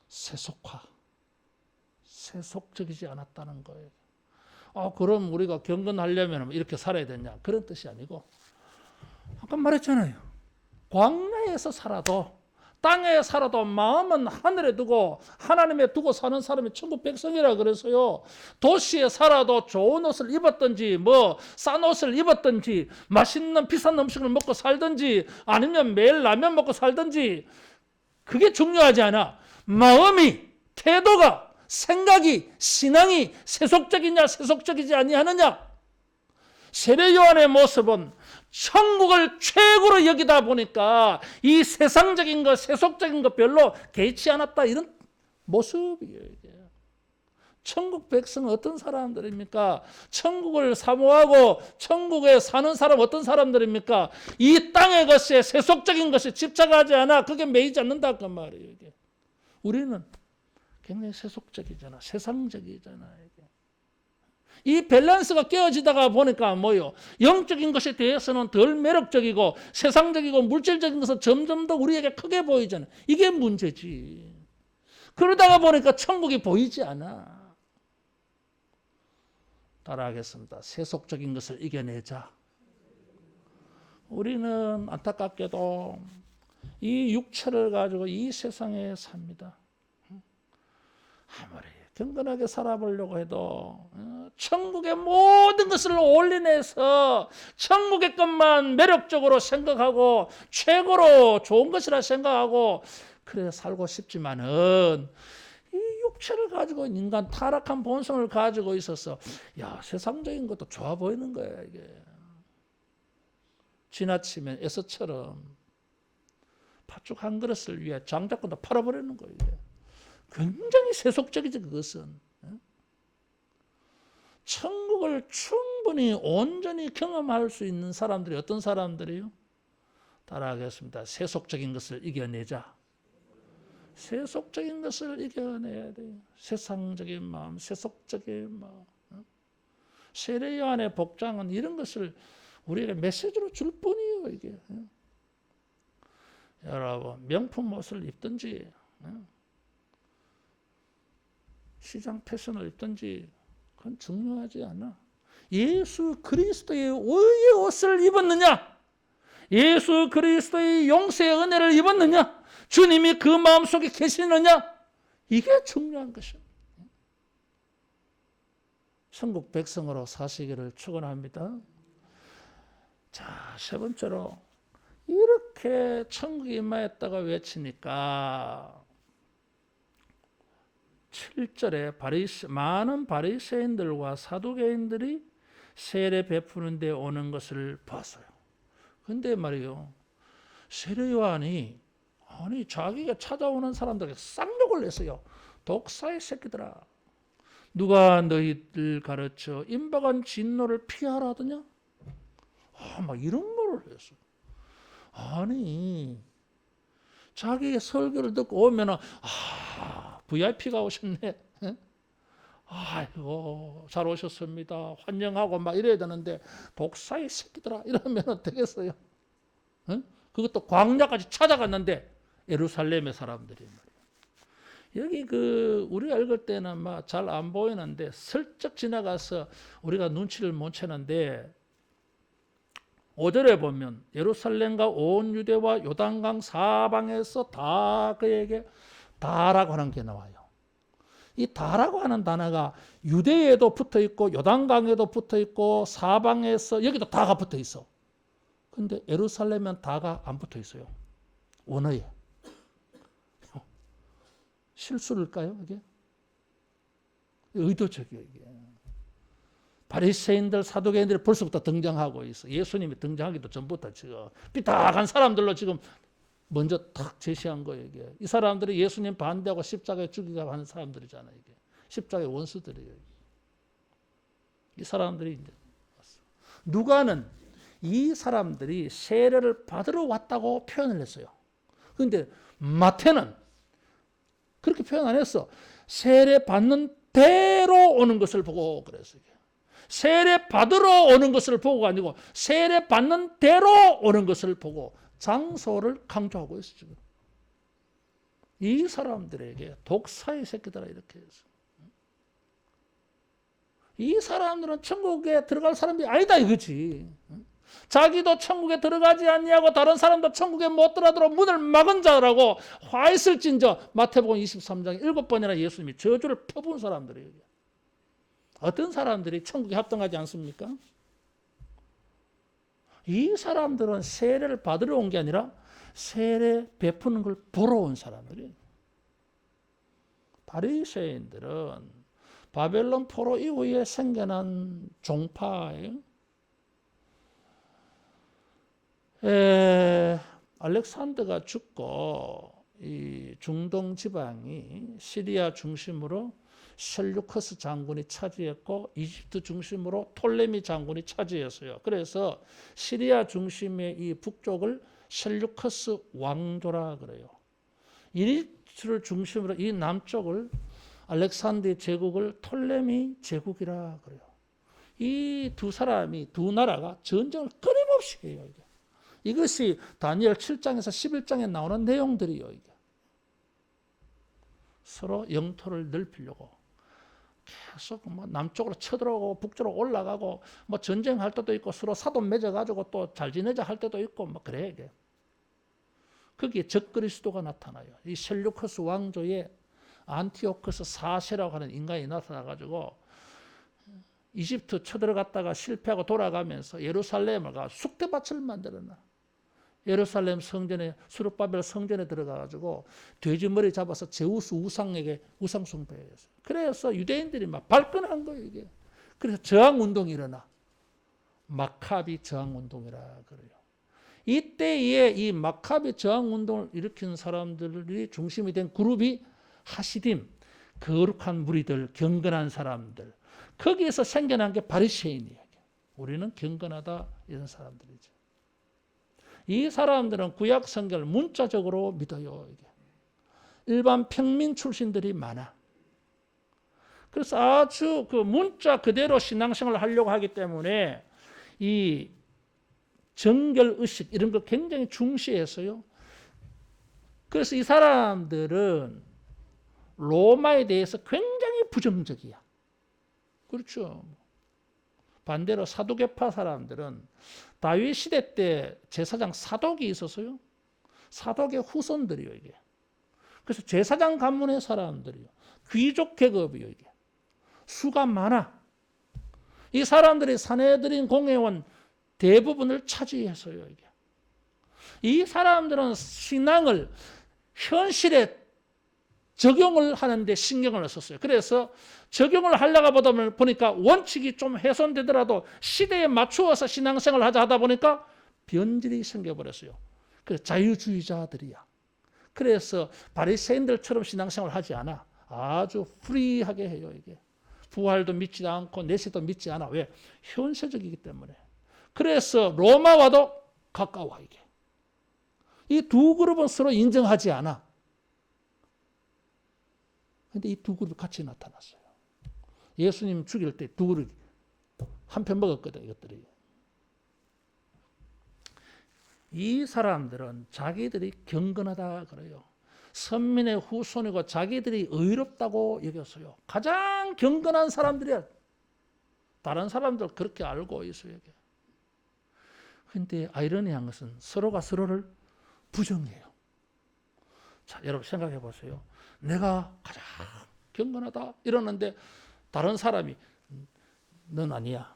세속화. 세속적이지 않았다는 거예요. 그럼 우리가 경건하려면 이렇게 살아야 되냐? 그런 뜻이 아니고 아까 말했잖아요. 광야에서 살아도 땅에 살아도 마음은 하늘에 두고 하나님에 두고 사는 사람이 천국 백성이라 그래서요. 도시에 살아도 좋은 옷을 입었든지 뭐 싼 옷을 입었든지 맛있는 비싼 음식을 먹고 살든지 아니면 매일 라면 먹고 살든지 그게 중요하지 않아. 마음이 태도가 생각이 신앙이 세속적이냐 세속적이지 아니하느냐. 세례 요한의 모습은 천국을 최고로 여기다 보니까 이 세상적인 것 세속적인 것 별로 개의치 않았다 이런 모습이에요. 이게. 천국 백성은 어떤 사람들입니까? 천국을 사모하고 천국에 사는 사람 어떤 사람들입니까? 이 땅의 것에 세속적인 것에 집착하지 않아. 그게 매이지 않는다 그 말이에요. 이게. 우리는 굉장히 세속적이잖아. 세상적이잖아. 이게. 이 밸런스가 깨어지다가 보니까 뭐요? 영적인 것에 대해서는 덜 매력적이고 세상적이고 물질적인 것은 점점 더 우리에게 크게 보이잖아. 이게 문제지. 그러다가 보니까 천국이 보이지 않아. 따라하겠습니다. 세속적인 것을 이겨내자. 우리는 안타깝게도 이 육체를 가지고 이 세상에 삽니다. 아무리 경건하게 살아보려고 해도 천국의 모든 것을 올인해서 천국의 것만 매력적으로 생각하고 최고로 좋은 것이라 생각하고 그래 살고 싶지만은 이 육체를 가지고 인간 타락한 본성을 가지고 있어서 야 세상적인 것도 좋아 보이는 거야 이게. 지나치면 에서처럼 팥죽 한 그릇을 위해 장작권도 팔아버리는 거예요. 이게. 굉장히 세속적이지 그것은. 천국을 충분히 온전히 경험할 수 있는 사람들이 어떤 사람들이요? 따라하겠습니다. 세속적인 것을 이겨내자. 세속적인 것을 이겨내야 돼요. 세상적인 마음, 세속적인 마음. 세례 요한의 복장은 이런 것을 우리에게 메시지로 줄 뿐이에요. 이게. 여러분 명품 옷을 입든지 시장 패션을 입든지 그건 중요하지 않아. 예수 그리스도의 의의 옷을 입었느냐? 예수 그리스도의 용서의 은혜를 입었느냐? 주님이 그 마음속에 계시느냐? 이게 중요한 것이에요. 천국 백성으로 사시기를 축원합니다. 자, 세 번째로 이렇게 천국에 임하였다가 외치니까 7절에 많은 바리새인들과 사두개인들이 세례 베푸는 데 오는 것을 봤어요. 근데 말이요. 세례 요한이 자기가 찾아오는 사람들에게 쌍욕을 냈어요. 독사의 새끼들아. 누가 너희들 가르쳐 임박한 진노를 피하라 하더냐? 막 이런 말을 했어. 자기의 설교를 듣고 오면은 VIP가 오셨네. 아이고 잘 오셨습니다. 환영하고 막 이래야 되는데 독사의 새끼들아 이러면 되겠어요? 그것도 광야까지 찾아갔는데 예루살렘의 사람들이 여기 우리가 읽을 때는 막 잘 안 보이는데 슬쩍 지나가서 우리가 눈치를 못 채는데 5절에 보면 예루살렘과 온 유대와 요단강 사방에서 다 그에게 다라고 하는 게 나와요. 이 다라고 하는 단어가 유대에도 붙어 있고 요단강에도 붙어 있고 사방에서 여기도 다가 붙어 있어. 근데 예루살렘은 다가 안 붙어 있어요. 원어에. 실수일까요? 이게? 의도적이에요. 이게. 바리새인들, 사두개인들이 벌써부터 등장하고 있어. 예수님이 등장하기도 전부터 지금 삐딱한 사람들로 지금 먼저 탁 제시한 거예요. 이게. 이 사람들이 예수님 반대하고 십자가에 죽이려고 하는 사람들이잖아요. 이게. 십자가의 원수들이에요. 이 사람들이 이제 누가는 이 사람들이 세례를 받으러 왔다고 표현을 했어요. 그런데 마태는 그렇게 표현 안 했어. 세례 받는 대로 오는 것을 보고 그랬어요. 세례 받으러 오는 것을 보고가 아니고 세례 받는 대로 오는 것을 보고 장소를 강조하고 있어 지금. 이 사람들에게 독사의 새끼들아 이렇게 해서 이 사람들은 천국에 들어갈 사람이 아니다 이거지. 자기도 천국에 들어가지 않냐고 다른 사람도 천국에 못 들어가도록 문을 막은 자라고 화있을진저 마태복음 23장에 7번이나 예수님이 저주를 퍼부은 사람들이에요. 어떤 사람들이 천국에 합당하지 않습니까? 이 사람들은 세례를 받으러 온 게 아니라 세례 베푸는 걸 보러 온 사람들이에요. 바리새인들은 바벨론 포로 이후에 생겨난 종파예요. 알렉산더가 죽고 이 중동 지방이 시리아 중심으로 셀루커스 장군이 차지했고 이집트 중심으로 톨레미 장군이 차지했어요. 그래서 시리아 중심의 이 북쪽을 셀루커스 왕조라 그래요. 이집트를 중심으로 이 남쪽을 알렉산더의 제국을 톨레미 제국이라 그래요. 이 두 사람이 두 나라가 전쟁을 끊임없이 해요. 이것이 다니엘 7장에서 11장에 나오는 내용들이에요. 이게. 서로 영토를 넓히려고 계속 남쪽으로 쳐들어오고 북쪽으로 올라가고 전쟁할 때도 있고 서로 사돈 맺어가지고 또 잘 지내자 할 때도 있고 그래 이게. 거기에 적그리스도가 나타나요. 이 셀루커스 왕조의 안티오코스 4세라고 하는 인간이 나타나가지고 이집트 쳐들어갔다가 실패하고 돌아가면서 예루살렘을 가 쑥대밭을 만들어놔. 예루살렘 성전에 수르바벨 성전에 들어가가지고 돼지 머리 잡아서 제우스 우상에게 우상 숭배했어요. 그래서 유대인들이 막 발끈한 거예요 이게. 그래서 저항 운동이 일어나. 마카비 저항 운동이라 그래요. 이때에 이 마카비 저항 운동을 일으킨 사람들이 중심이 된 그룹이 하시딤, 거룩한 무리들, 경건한 사람들. 거기에서 생겨난 게 바리새인이에요. 우리는 경건하다 이런 사람들이죠. 이 사람들은 구약 성경을 문자적으로 믿어요. 이게. 일반 평민 출신들이 많아. 그래서 아주 그 문자 그대로 신앙생활을 하려고 하기 때문에 이 정결의식 이런 걸 굉장히 중시했어요. 그래서 이 사람들은 로마에 대해서 굉장히 부정적이야. 그렇죠. 반대로 사두개파 사람들은 다윗 시대 때 제사장 사독이 있었어요. 사독의 후손들이요 이게. 그래서 제사장 가문의 사람들이요. 귀족 계급이요 이게. 수가 많아. 이 사람들이 사내들인 공회원 대부분을 차지했어요 이게. 이 사람들은 신앙을 현실에 적용을 하는데 신경을 썼어요. 그래서 적용을 하려고 보니까 원칙이 좀 훼손되더라도 시대에 맞추어서 신앙생활을 하다 보니까 변질이 생겨버렸어요. 그래서 자유주의자들이야. 그래서 바리새인들처럼 신앙생활을 하지 않아. 아주 프리하게 해요 이게. 부활도 믿지 않고 내세도 믿지 않아. 왜? 현세적이기 때문에. 그래서 로마와도 가까워 이게. 이 두 그룹은 서로 인정하지 않아. 근데 이 두 그룹이 같이 나타났어요. 예수님 죽일 때 두 그룹이 한편 먹었거든, 이것들이. 이 사람들은 자기들이 경건하다 그래요. 선민의 후손이고 자기들이 의롭다고 여겼어요. 가장 경건한 사람들이야. 다른 사람들 그렇게 알고 있어요. 그런데 아이러니한 것은 서로가 서로를 부정해요. 자, 여러분 생각해 보세요. 내가 가장 경건하다 이러는데 다른 사람이 넌 아니야.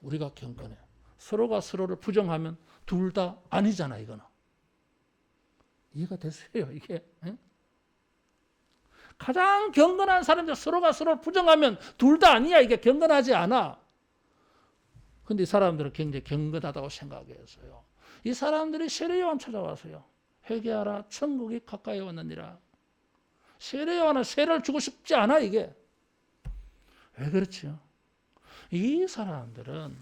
우리가 경건해. 서로가 서로를 부정하면 둘 다 아니잖아 이거는. 이해가 되세요 이게? 에? 가장 경건한 사람들 서로가 서로를 부정하면 둘 다 아니야. 이게 경건하지 않아. 근데 이 사람들은 굉장히 경건하다고 생각했어요. 이 사람들이 세례요한 찾아왔어요. 회개하라 천국이 가까이 왔느니라. 세례요한은 세례를 주고 싶지 않아 이게. 왜 그렇지요? 이 사람들은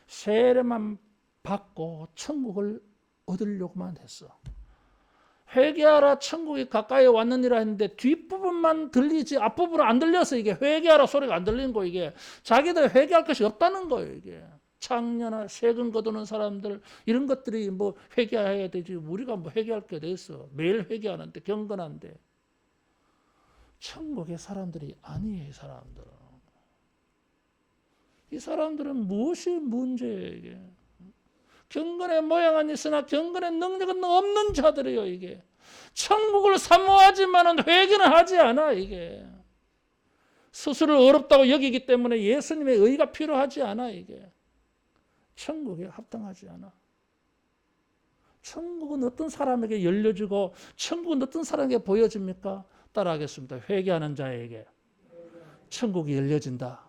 세례만 받고 천국을 얻으려고만 했어. 회개하라 천국이 가까이 왔느니라 했는데 뒷부분만 들리지 앞부분은 안 들려서 이게 회개하라 소리가 안 들리는 거 이게. 자기들 회개할 것이 없다는 거예요 이게. 창녀나 세금 거두는 사람들 이런 것들이 뭐 회개해야 되지. 우리가 뭐 회개할 게 됐어. 매일 회개하는데 경건한데. 천국의 사람들이 아니에요. 이 사람들은 무엇이 문제예요 이게. 경건의 모양은 있으나 경건의 능력은 없는 자들이에요 이게. 천국을 사모하지만은 회개는 하지 않아 이게. 스스로 어렵다고 여기기 때문에 예수님의 의가 필요하지 않아 이게. 천국에 합당하지 않아. 천국은 어떤 사람에게 열려주고 천국은 어떤 사람에게 보여집니까? 따라하겠습니다. 회개하는 자에게 천국이 열려진다.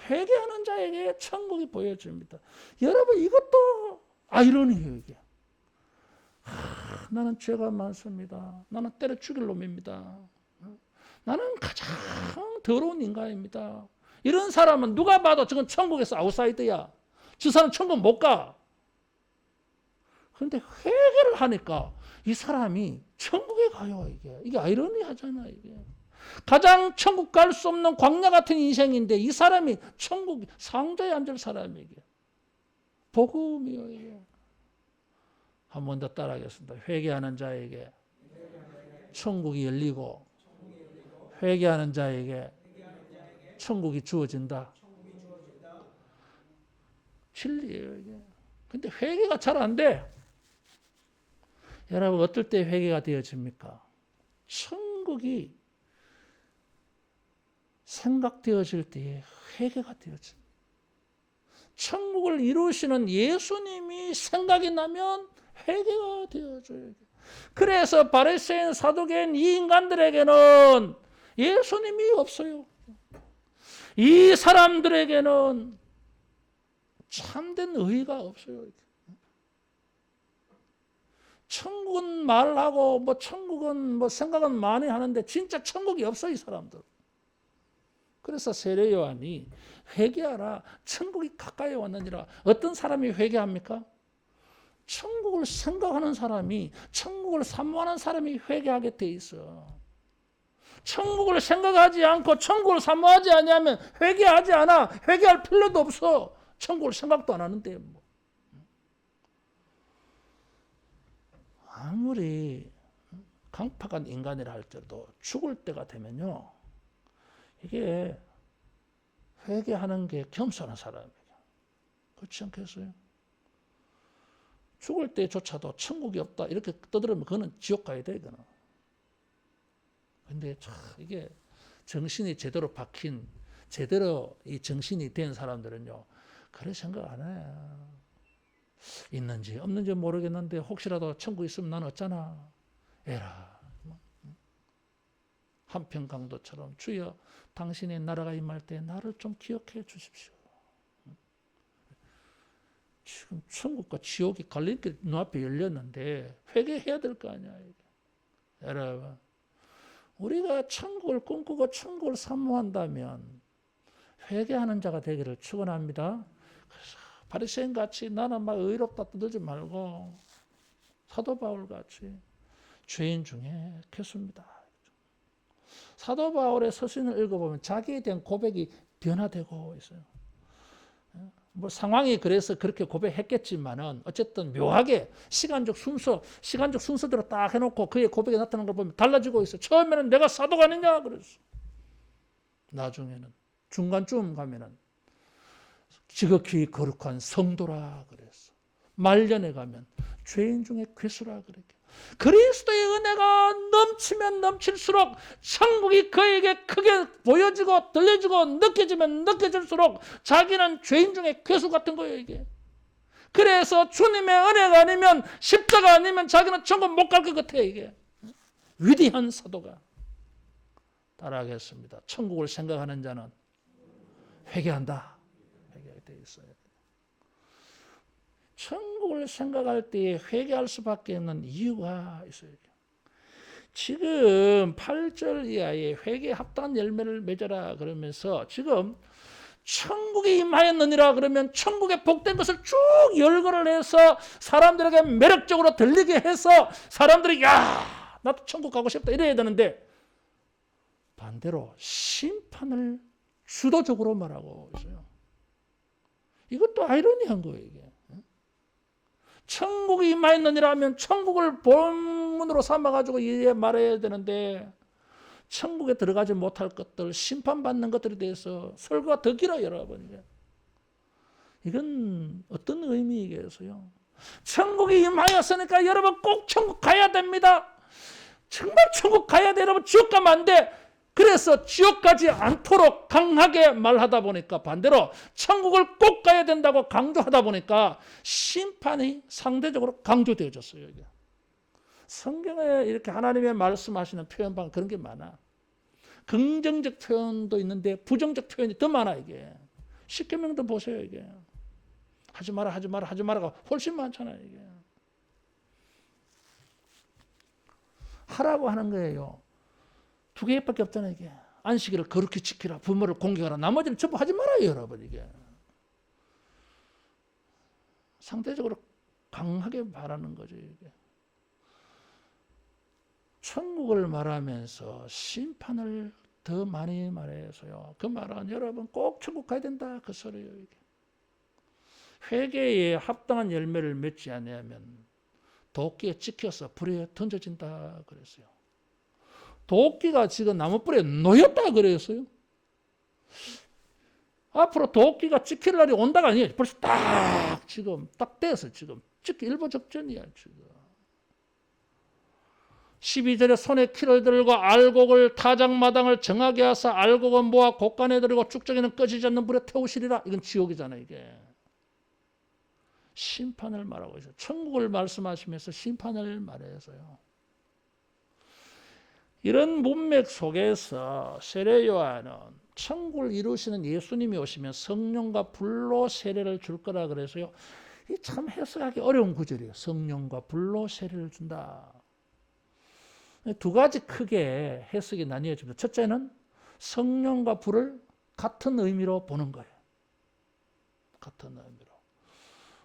회개하는 자에게 천국이 보여집니다. 여러분 이것도 아이러니해요 이게. 나는 죄가 많습니다. 나는 때려 죽일 놈입니다. 나는 가장 더러운 인간입니다. 이런 사람은 누가 봐도 저건 천국에서 아웃사이더야. 저 사람 천국 못 가. 그런데 회개를 하니까 이 사람이 천국에 가요 이게. 이게 아이러니하잖아 이게. 가장 천국 갈 수 없는 광야 같은 인생인데 이 사람이 천국 상자에 앉을 사람이게. 복음이요 이게. 한 번 더 따라하겠습니다. 회개하는 자에게 천국이 열리고 회개하는 자에게 천국이 주어진다. 진리예요 이게. 근데 회개가 잘 안 돼. 여러분 어떨 때 회개가 되어집니까? 천국이 생각되어질 때에 회개가 되어집니다. 천국을 이루시는 예수님이 생각이 나면 회개가 되어져요. 그래서 바리새인 사두개인 이 인간들에게는 예수님이 없어요. 이 사람들에게는 참된 의의가 없어요. 천국은 말하고 뭐 천국은 뭐 생각은 많이 하는데 진짜 천국이 없어 이 사람들. 그래서 세례 요한이 회개하라 천국이 가까이 왔느니라. 어떤 사람이 회개합니까? 천국을 생각하는 사람이, 천국을 사모하는 사람이 회개하게 돼 있어. 천국을 생각하지 않고 천국을 사모하지 아니하면 회개하지 않아. 회개할 필요도 없어. 천국을 생각도 안 하는데 뭐. 아무리 강팍한 인간이라 할지라도 죽을 때가 되면요, 이게 회개하는 게 겸손한 사람이에요. 그렇지 않겠어요? 죽을 때조차도 천국이 없다 이렇게 떠들으면 그거는 지옥 가야 돼. 이거는. 근데 참 이게 정신이 제대로 박힌, 제대로 이 정신이 된 사람들은요, 그런 생각 안 해. 있는지 없는지 모르겠는데 혹시라도 천국 있으면 난 어쩌나. 에라. 한평강도처럼 주여 당신의 나라가 임할 때 나를 좀 기억해 주십시오. 지금 천국과 지옥이 갈림길 눈앞에 열렸는데 회개해야 될 거 아니야. 여러분, 우리가 천국을 꿈꾸고 천국을 사모한다면 회개하는 자가 되기를 축원합니다. 그래서 바리새인 같이 나는 막 의롭다 떠들지 말고 사도 바울 같이 죄인 중에 괴수입니다. 사도 바울의 서신을 읽어보면 자기에 대한 고백이 변화되고 있어요. 뭐 상황이 그래서 그렇게 고백했겠지만은 어쨌든 묘하게 시간적 순서대로 딱 해놓고 그의 고백에 나타나는 걸 보면 달라지고 있어요. 처음에는 내가 사도가 아니냐 그랬어. 나중에는 중간쯤 가면은 지극히 거룩한 성도라 그랬어. 말년에 가면 죄인 중에 괴수라 그랬게. 그리스도의 은혜가 넘치면 넘칠수록 천국이 그에게 크게 보여지고 들려지고 느껴지면 느껴질수록 자기는 죄인 중에 괴수 같은 거예요. 이게. 그래서 주님의 은혜가 아니면 십자가 아니면 자기는 천국 못 갈 것 같아. 이게 위대한 사도가. 따라하겠습니다. 천국을 생각하는 자는 회개한다. 회개하게 돼 있어요. 천국을 생각할 때 회개할 수밖에 없는 이유가 있어요. 지금 8절 이하에 회개 합당한 열매를 맺어라 그러면서 지금 천국이 임하였느니라 그러면 천국의 복된 것을 쭉 열거를 해서 사람들에게 매력적으로 들리게 해서 사람들이 야 나도 천국 가고 싶다 이래야 되는데 반대로 심판을 주도적으로 말하고 있어요. 이것도 아이러니한 거예요. 이게. 천국이 임하였느니라 하면 천국을 본문으로 삼아가지고 이해 말해야 되는데 천국에 들어가지 못할 것들, 심판받는 것들에 대해서 설교가 더 길어요, 여러분. 이건 어떤 의미이겠어요? 천국이 임하였으니까 여러분 꼭 천국 가야 됩니다. 정말 천국 가야 돼. 여러분 지옥 가면 안 돼. 그래서 지옥 가지 않도록 강하게 말하다 보니까 반대로 천국을 꼭 가야 된다고 강조하다 보니까 심판이 상대적으로 강조되어졌어요. 이게. 성경에 이렇게 하나님의 말씀하시는 표현 방 그런 게 많아. 긍정적 표현도 있는데 부정적 표현이 더 많아. 이게. 십계명도 보세요. 이게. 하지 마라 하지 마라 하지 마라가 훨씬 많잖아요. 이게. 하라고 하는 거예요. 2개밖에 없잖아요. 이게. 안식일을 거룩히 지키라. 부모를 공경하라. 나머지는 전부 하지 말아요. 여러분. 이게. 상대적으로 강하게 말하는 거죠. 이게. 천국을 말하면서 심판을 더 많이 말해서요. 그 말은 여러분 꼭 천국 가야 된다. 그 소리예요. 이게. 회개에 합당한 열매를 맺지 않으면 도끼에 찍혀서 불에 던져진다. 그랬어요. 도끼가 지금 나무불에 놓였다 그랬어요. 앞으로 도끼가 찍힐 날이 온다가 아니에요. 벌써 딱 지금 딱 돼서 지금 찍기 일보 적전이야. 지금. 12절에 손에 키를 들고 알곡을 타작마당을 정하게 하사 알곡은 모아 곡간에 들이고 쭉정이는 꺼지지 않는 불에 태우시리라. 이건 지옥이잖아요. 이게 심판을 말하고 있어요. 천국을 말씀하시면서 심판을 말해서요. 이런 문맥 속에서 세례 요한은 천국을 이루시는 예수님이 오시면 성령과 불로 세례를 줄 거라 그래서요. 이 참 해석하기 어려운 구절이에요. 성령과 불로 세례를 준다. 두 가지 크게 해석이 나뉘어집니다. 첫째는 성령과 불을 같은 의미로 보는 거예요. 같은 의미로.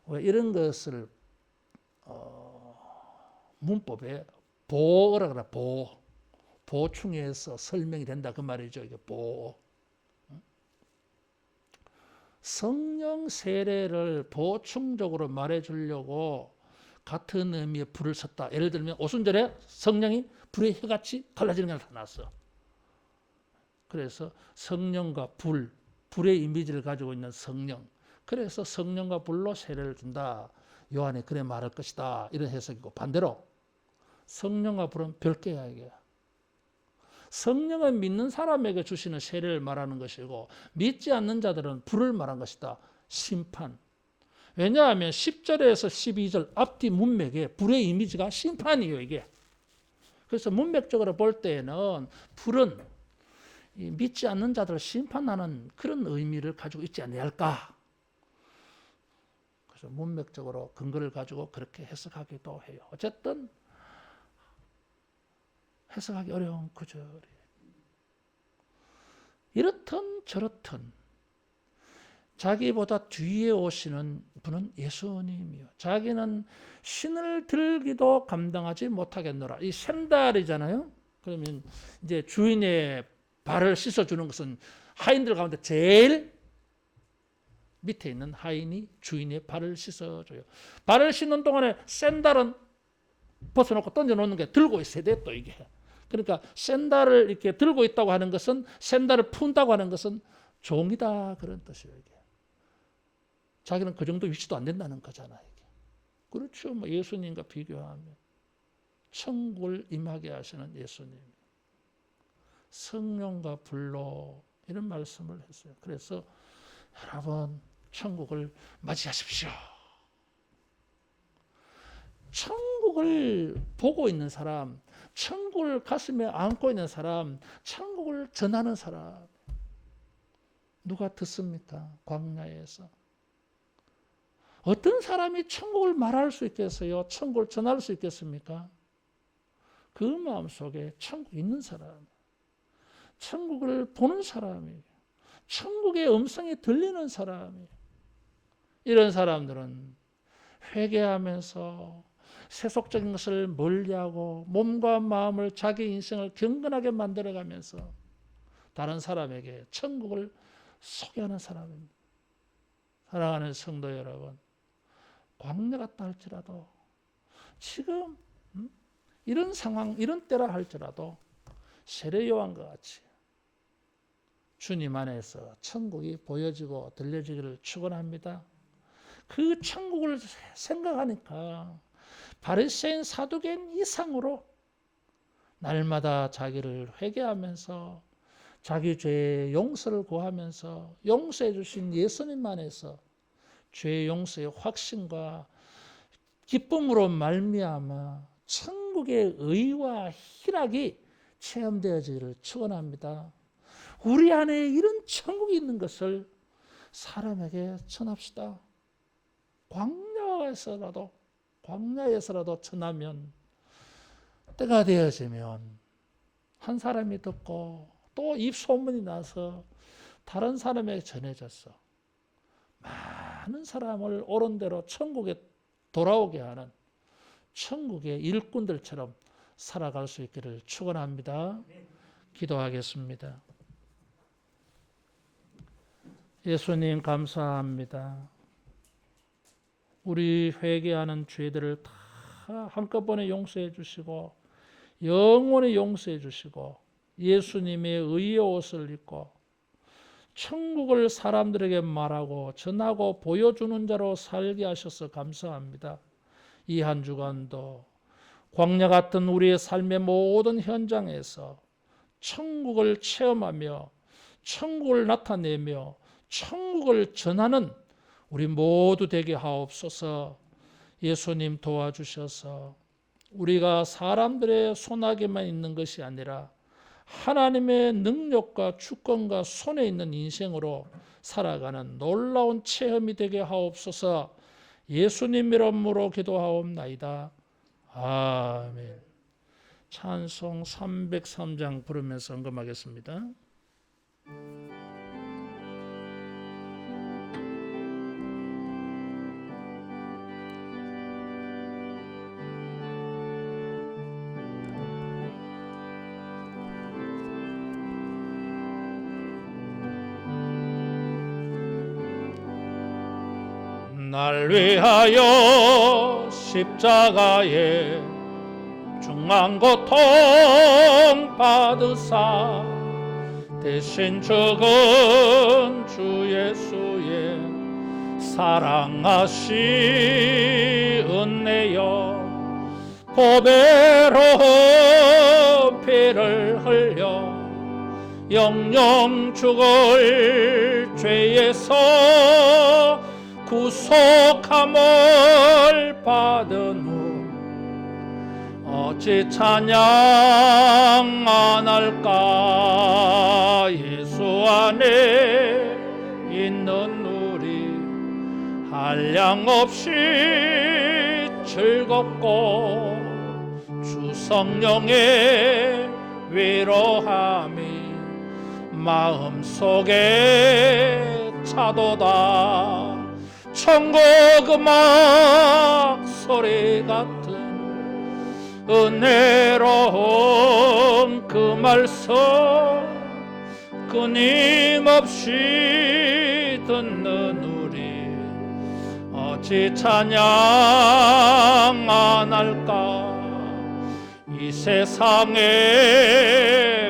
왜 이런 것을 문법에 보어라 그래. 보충해서 설명이 된다 그 말이죠. 이게 보. 성령 세례를 보충적으로 말해주려고 같은 의미의 불을 썼다. 예를 들면 오순절에 성령이 불의 혀같이 갈라지는 게 나타났어. 그래서 성령과 불의 이미지를 가지고 있는 성령. 그래서 성령과 불로 세례를 준다. 요한이 그래 말할 것이다. 이런 해석이고, 반대로 성령과 불은 별개야 이게. 성령은 믿는 사람에게 주시는 세례를 말하는 것이고 믿지 않는 자들은 불을 말한 것이다. 심판. 왜냐하면 10절에서 12절 앞뒤 문맥에 불의 이미지가 심판이에요. 이게. 그래서 문맥적으로 볼 때에는 불은 믿지 않는 자들을 심판하는 그런 의미를 가지고 있지 않을까. 그래서 문맥적으로 근거를 가지고 그렇게 해석하기도 해요. 어쨌든 해석하기 어려운 구절이에요. 이렇든 저렇든 자기보다 뒤에 오시는 분은 예수님이요. 자기는 신을 들기도 감당하지 못하겠노라. 이 샌달이잖아요. 그러면 이제 주인의 발을 씻어주는 것은 하인들 가운데 제일 밑에 있는 하인이 주인의 발을 씻어줘요. 발을 씻는 동안에 샌달은 벗어놓고 던져놓는 게 들고 있어야 돼, 또 이게. 그러니까 샌달을 이렇게 들고 있다고 하는 것은, 샌달을 푼다고 하는 것은 종이다 그런 뜻이에요. 이게. 자기는 그 정도 위치도 안 된다는 거잖아요. 이게. 그렇죠. 뭐 예수님과 비교하면 천국을 임하게 하시는 예수님, 성령과 불로 이런 말씀을 했어요. 그래서 여러분 천국을 맞이하십시오. 천국을 보고 있는 사람, 천국을 가슴에 안고 있는 사람, 천국을 전하는 사람 누가 듣습니까? 광야에서. 어떤 사람이 천국을 말할 수 있겠어요? 천국을 전할 수 있겠습니까? 그 마음속에 천국이 있는 사람, 천국을 보는 사람이, 천국의 음성이 들리는 사람이, 이런 사람들은 회개하면서 세속적인 것을 멀리하고 몸과 마음을, 자기 인생을 경건하게 만들어가면서 다른 사람에게 천국을 소개하는 사람입니다. 사랑하는 성도 여러분, 광야 같다 할지라도, 지금 이런 상황, 이런 때라 할지라도 세례 요한과 같이 주님 안에서 천국이 보여지고 들려지기를 축원합니다. 그 천국을 생각하니까 바리새인 사두개인 이상으로 날마다 자기를 회개하면서 자기 죄의 용서를 구하면서 용서해 주신 예수님 안에서 죄의 용서의 확신과 기쁨으로 말미암아 천국의 의와 희락이 체험되어지기를 축원합니다. 우리 안에 이런 천국이 있는 것을 사람에게 전합시다. 광야에서라도 전하면 때가 되어지면 한 사람이 듣고 또 입소문이 나서 다른 사람에게 전해졌어. 많은 사람을 옳은 대로 천국에 돌아오게 하는 천국의 일꾼들처럼 살아갈 수 있기를 축원합니다. 기도하겠습니다. 예수님 감사합니다. 우리 회개하는 죄들을 다 한꺼번에 용서해 주시고 영원히 용서해 주시고 예수님의 의의 옷을 입고 천국을 사람들에게 말하고 전하고 보여주는 자로 살게 하셔서 감사합니다. 이 한 주간도 광야 같은 우리의 삶의 모든 현장에서 천국을 체험하며 천국을 나타내며 천국을 전하는 우리 모두 되게 하옵소서. 예수님 도와주셔서 우리가 사람들의 손아귀만 있는 것이 아니라 하나님의 능력과 주권과 손에 있는 인생으로 살아가는 놀라운 체험이 되게 하옵소서. 예수님 이름으로 기도하옵나이다. 아멘. 찬송 303장 부르면서 언금하겠습니다. 날 위하여 십자가에 중한 고통 받으사 대신 죽은 주 예수의 사랑하시 은혜여 보배로 피를 흘려 영영 죽을 죄에서 구속함을 받은 후 어찌 찬양 안 할까. 예수 안에 있는 우리 한량없이 즐겁고 주 성령의 위로함이 마음속에 차도다. 천국 음악 소리 같은 은혜로운 그 말씀 끊임없이 듣는 우리 어찌 찬양 안 할까. 이 세상의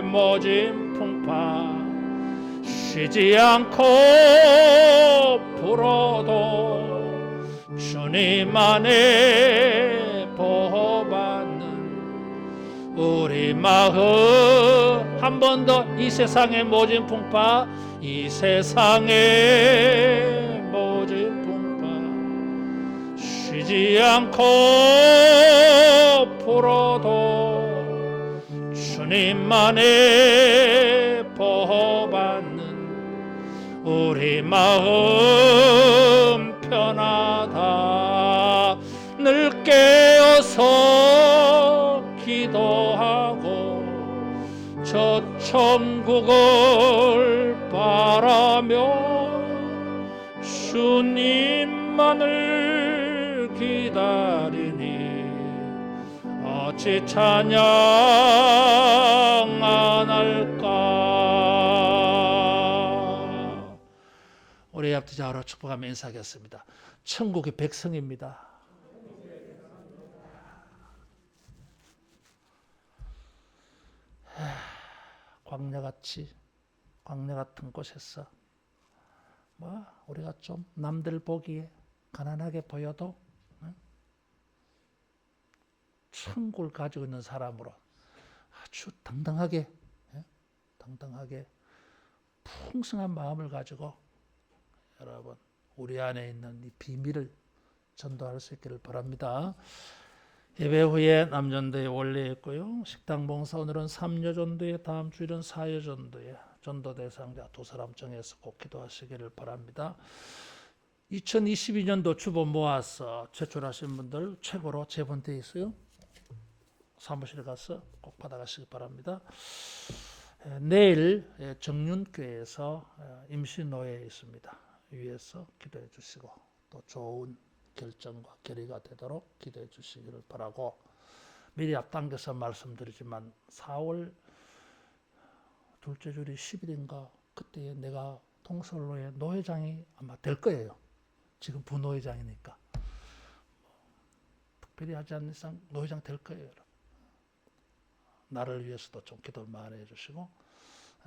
모진 풍파 쉬지 않고 불어도 주님 안에 보호받는 우리 마음. 한 번 더. 이 세상의 모진 풍파, 이 세상의 모진 풍파 쉬지 않고 불어도 주님 안에 보호받는 우리 마음 편하다. 늘 깨어서 기도하고 저 천국을 바라며 주님만을 기다리니 어찌 찬양 안 할까. 우리 앞뒤자로 축복하며 인사하겠습니다. 천국의 백성입니다. 광야 같은 곳에서 우리가 좀 남들 보기에 가난하게 보여도 천국을 가지고 있는 사람으로 아주 당당하게 풍성한 마음을 가지고 여러분 우리 안에 있는 이 비밀을 전도할 수 있기를 바랍니다. 예배 후에 남전도에 원래 있고요. 식당 봉사 오늘은 3여 전도에, 다음 주일은 4여 전도에 전도 대상자 2사람 정해서 꼭 기도하시기를 바랍니다. 2022년도 주보 모아서 제출하신 분들 최고로 제본되어 있어요. 사무실에 가서 꼭 받아가시기 바랍니다. 내일 정윤교회에서 임시노예에 있습니다. 위에서 기도해 주시고 또 좋은 결정과 결의가 되도록 기도해 주시기를 바라고, 미리 앞당겨서 말씀드리지만 4월 둘째 주일이 10일인가 그때에 내가 동서울로의 노회장이 아마 될 거예요. 지금 부노회장이니까 특별히 하지 않는 이상 노회장 될 거예요. 나를 위해서도 좀 기도를 많이 해주시고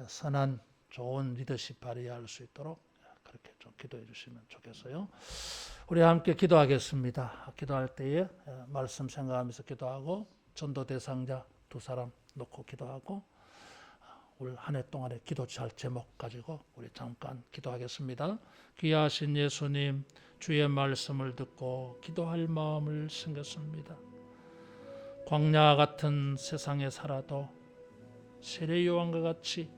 선한 좋은 리더십 발휘할 수 있도록 그렇게 좀 기도해 주시면 좋겠어요. 우리 함께 기도하겠습니다. 기도할 때에 말씀 생각하면서 기도하고 전도 대상자 2사람 놓고 기도하고 올 한 해 동안의 기도 제목 가지고 우리 잠깐 기도하겠습니다. 귀하신 예수님, 주의 말씀을 듣고 기도할 마음을 생겼습니다. 광야 같은 세상에 살아도 세례 요한과 같이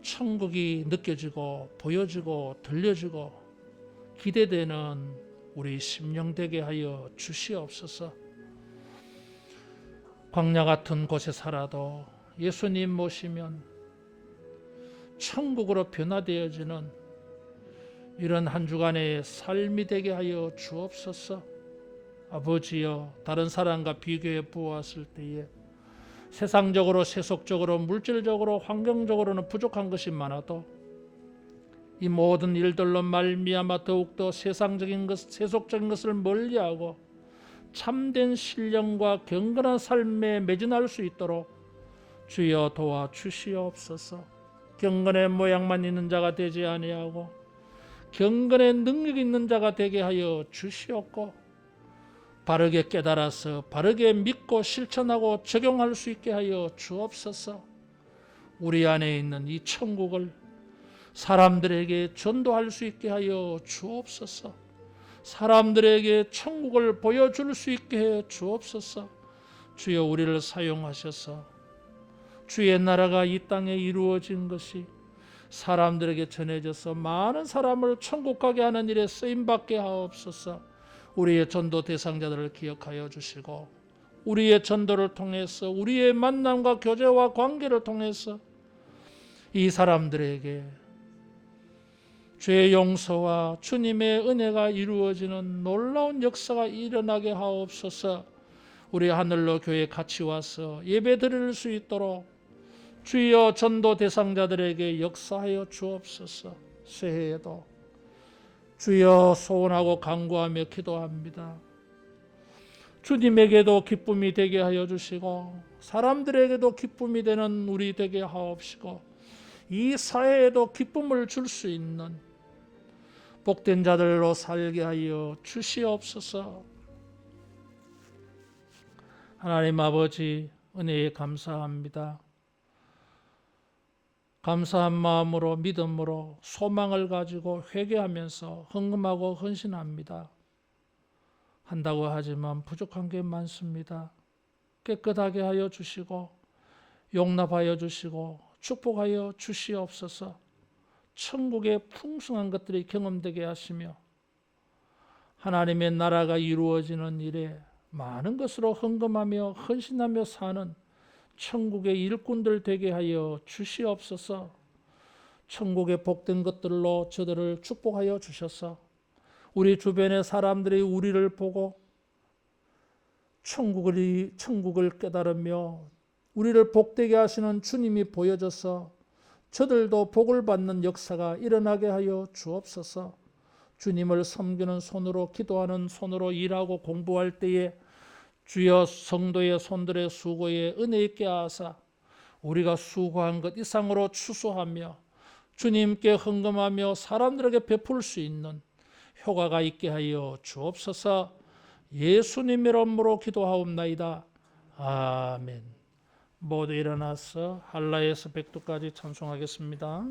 천국이 느껴지고 보여지고 들려지고 기대되는 우리 심령 되게 하여 주시옵소서. 광야 같은 곳에 살아도 예수님 모시면 천국으로 변화되어지는 이런 한 주간의 삶이 되게 하여 주옵소서. 아버지여, 다른 사람과 비교해 보았을 때에 세상적으로, 세속적으로, 물질적으로, 환경적으로는 부족한 것이 많아도 이 모든 일들로 말미암아 더욱더 세상적인 것, 세속적인 것을 멀리하고 참된 신령과 경건한 삶에 매진할 수 있도록 주여 도와주시옵소서. 경건의 모양만 있는 자가 되지 아니하고 경건의 능력이 있는 자가 되게 하여 주시옵고, 바르게 깨달아서 바르게 믿고 실천하고 적용할 수 있게 하여 주옵소서. 우리 안에 있는 이 천국을 사람들에게 전도할 수 있게 하여 주옵소서. 사람들에게 천국을 보여줄 수 있게 해 주옵소서. 주여, 우리를 사용하셔서 주의 나라가 이 땅에 이루어진 것이 사람들에게 전해져서 많은 사람을 천국 가게 하는 일에 쓰임받게 하옵소서. 우리의 전도 대상자들을 기억하여 주시고 우리의 전도를 통해서 우리의 만남과 교제와 관계를 통해서 이 사람들에게 죄의 용서와 주님의 은혜가 이루어지는 놀라운 역사가 일어나게 하옵소서. 우리 하늘로 교회 같이 와서 예배 드릴 수 있도록 주여 전도 대상자들에게 역사하여 주옵소서. 새해에도 주여 소원하고 간구하며 기도합니다. 주님에게도 기쁨이 되게 하여 주시고 사람들에게도 기쁨이 되는 우리 되게 하옵시고 이 사회에도 기쁨을 줄 수 있는 복된 자들로 살게 하여 주시옵소서. 하나님 아버지, 은혜에 감사합니다. 감사한 마음으로 믿음으로 소망을 가지고 회개하면서 헌금하고 헌신합니다. 한다고 하지만 부족한 게 많습니다. 깨끗하게 하여 주시고 용납하여 주시고 축복하여 주시옵소서. 천국의 풍성한 것들이 경험되게 하시며 하나님의 나라가 이루어지는 일에 많은 것으로 헌금하며 헌신하며 사는 천국의 일꾼들 되게 하여 주시옵소서. 천국의 복된 것들로 저들을 축복하여 주셔서 우리 주변의 사람들이 우리를 보고 천국을 깨달으며 우리를 복되게 하시는 주님이 보여져서 저들도 복을 받는 역사가 일어나게 하여 주옵소서. 주님을 섬기는 손으로, 기도하는 손으로 일하고 공부할 때에 주여 성도의 손들의 수고에 은혜 있게 하사 우리가 수고한 것 이상으로 추수하며 주님께 헌금하며 사람들에게 베풀 수 있는 효과가 있게 하여 주옵소서. 예수님의 이름으로 기도하옵나이다. 아멘. 모두 일어나서 할라에서 백두까지 찬송하겠습니다.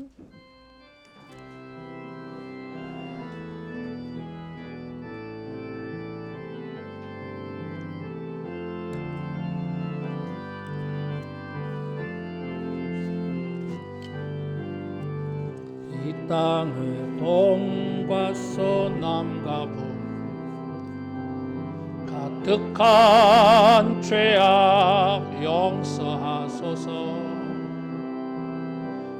이 땅의 동과 서남과 북 가득한 죄악 용서하소서.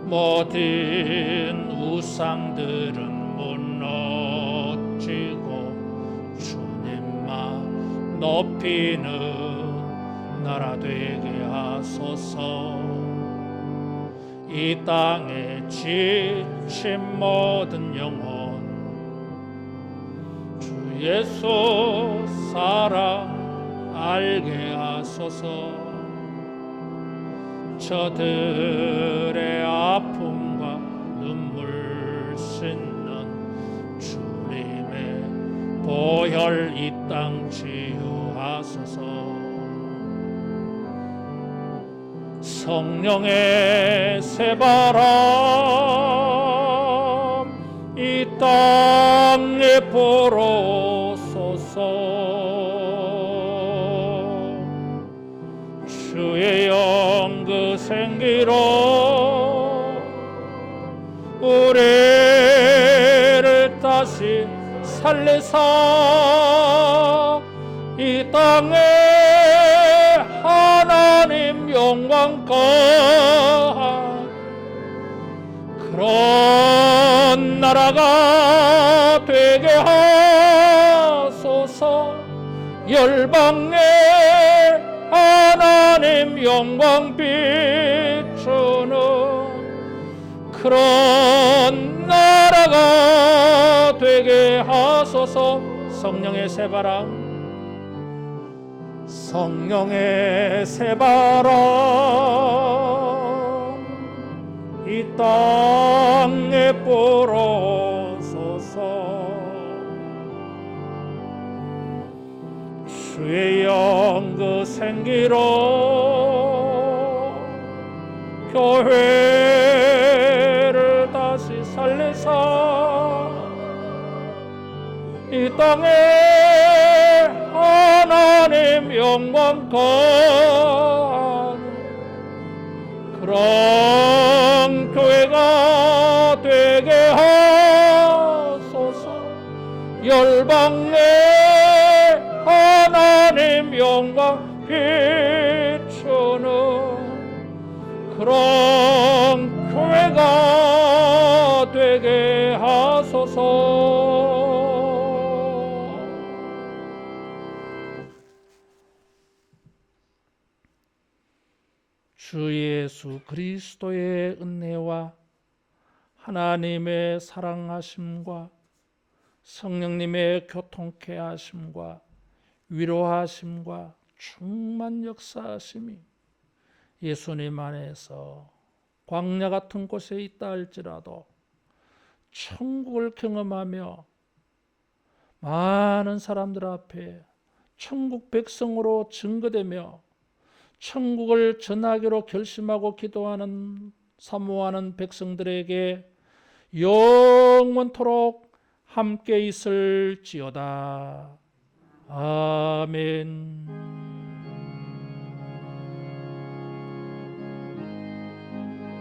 모든 우상들은 무너지고 주님만 높이는 나라 되게 하소서. 이 땅에 지친 모든 영혼 주 예수 사랑 알게 하소서. 저들의 아픔과 눈물 씻는 주님의 보혈 이 땅 치유하소서. 성령의 새바람 이 땅에 불어소서. 주의 영 그 생기로 우리를 다시 살리사 이 땅에 하나님 영광 거한 그런 나라가 되게 하소서. 열방에 하나님 영광 비추는 그런 나라가 되게 하소서. 성령의 새바람 성령의 새바람 이 땅에 불어소서. 주의 영 그 생기로 교회를 다시 살리사 이 땅에 하나님 영광 거하는 그런 교회가 되게 하소서. 열방에 하나님 영광 비추는 그런 교회가 되게 하소서. 주 예수 그리스도의 은혜와 하나님의 사랑하심과 성령님의 교통케 하심과 위로하심과 충만 역사하심이 예수님 안에서 광야 같은 곳에 있다 할지라도 천국을 경험하며 많은 사람들 앞에 천국 백성으로 증거되며 천국을 전하기로 결심하고 기도하는 사모하는 백성들에게 영원토록 함께 있을지어다. 아멘.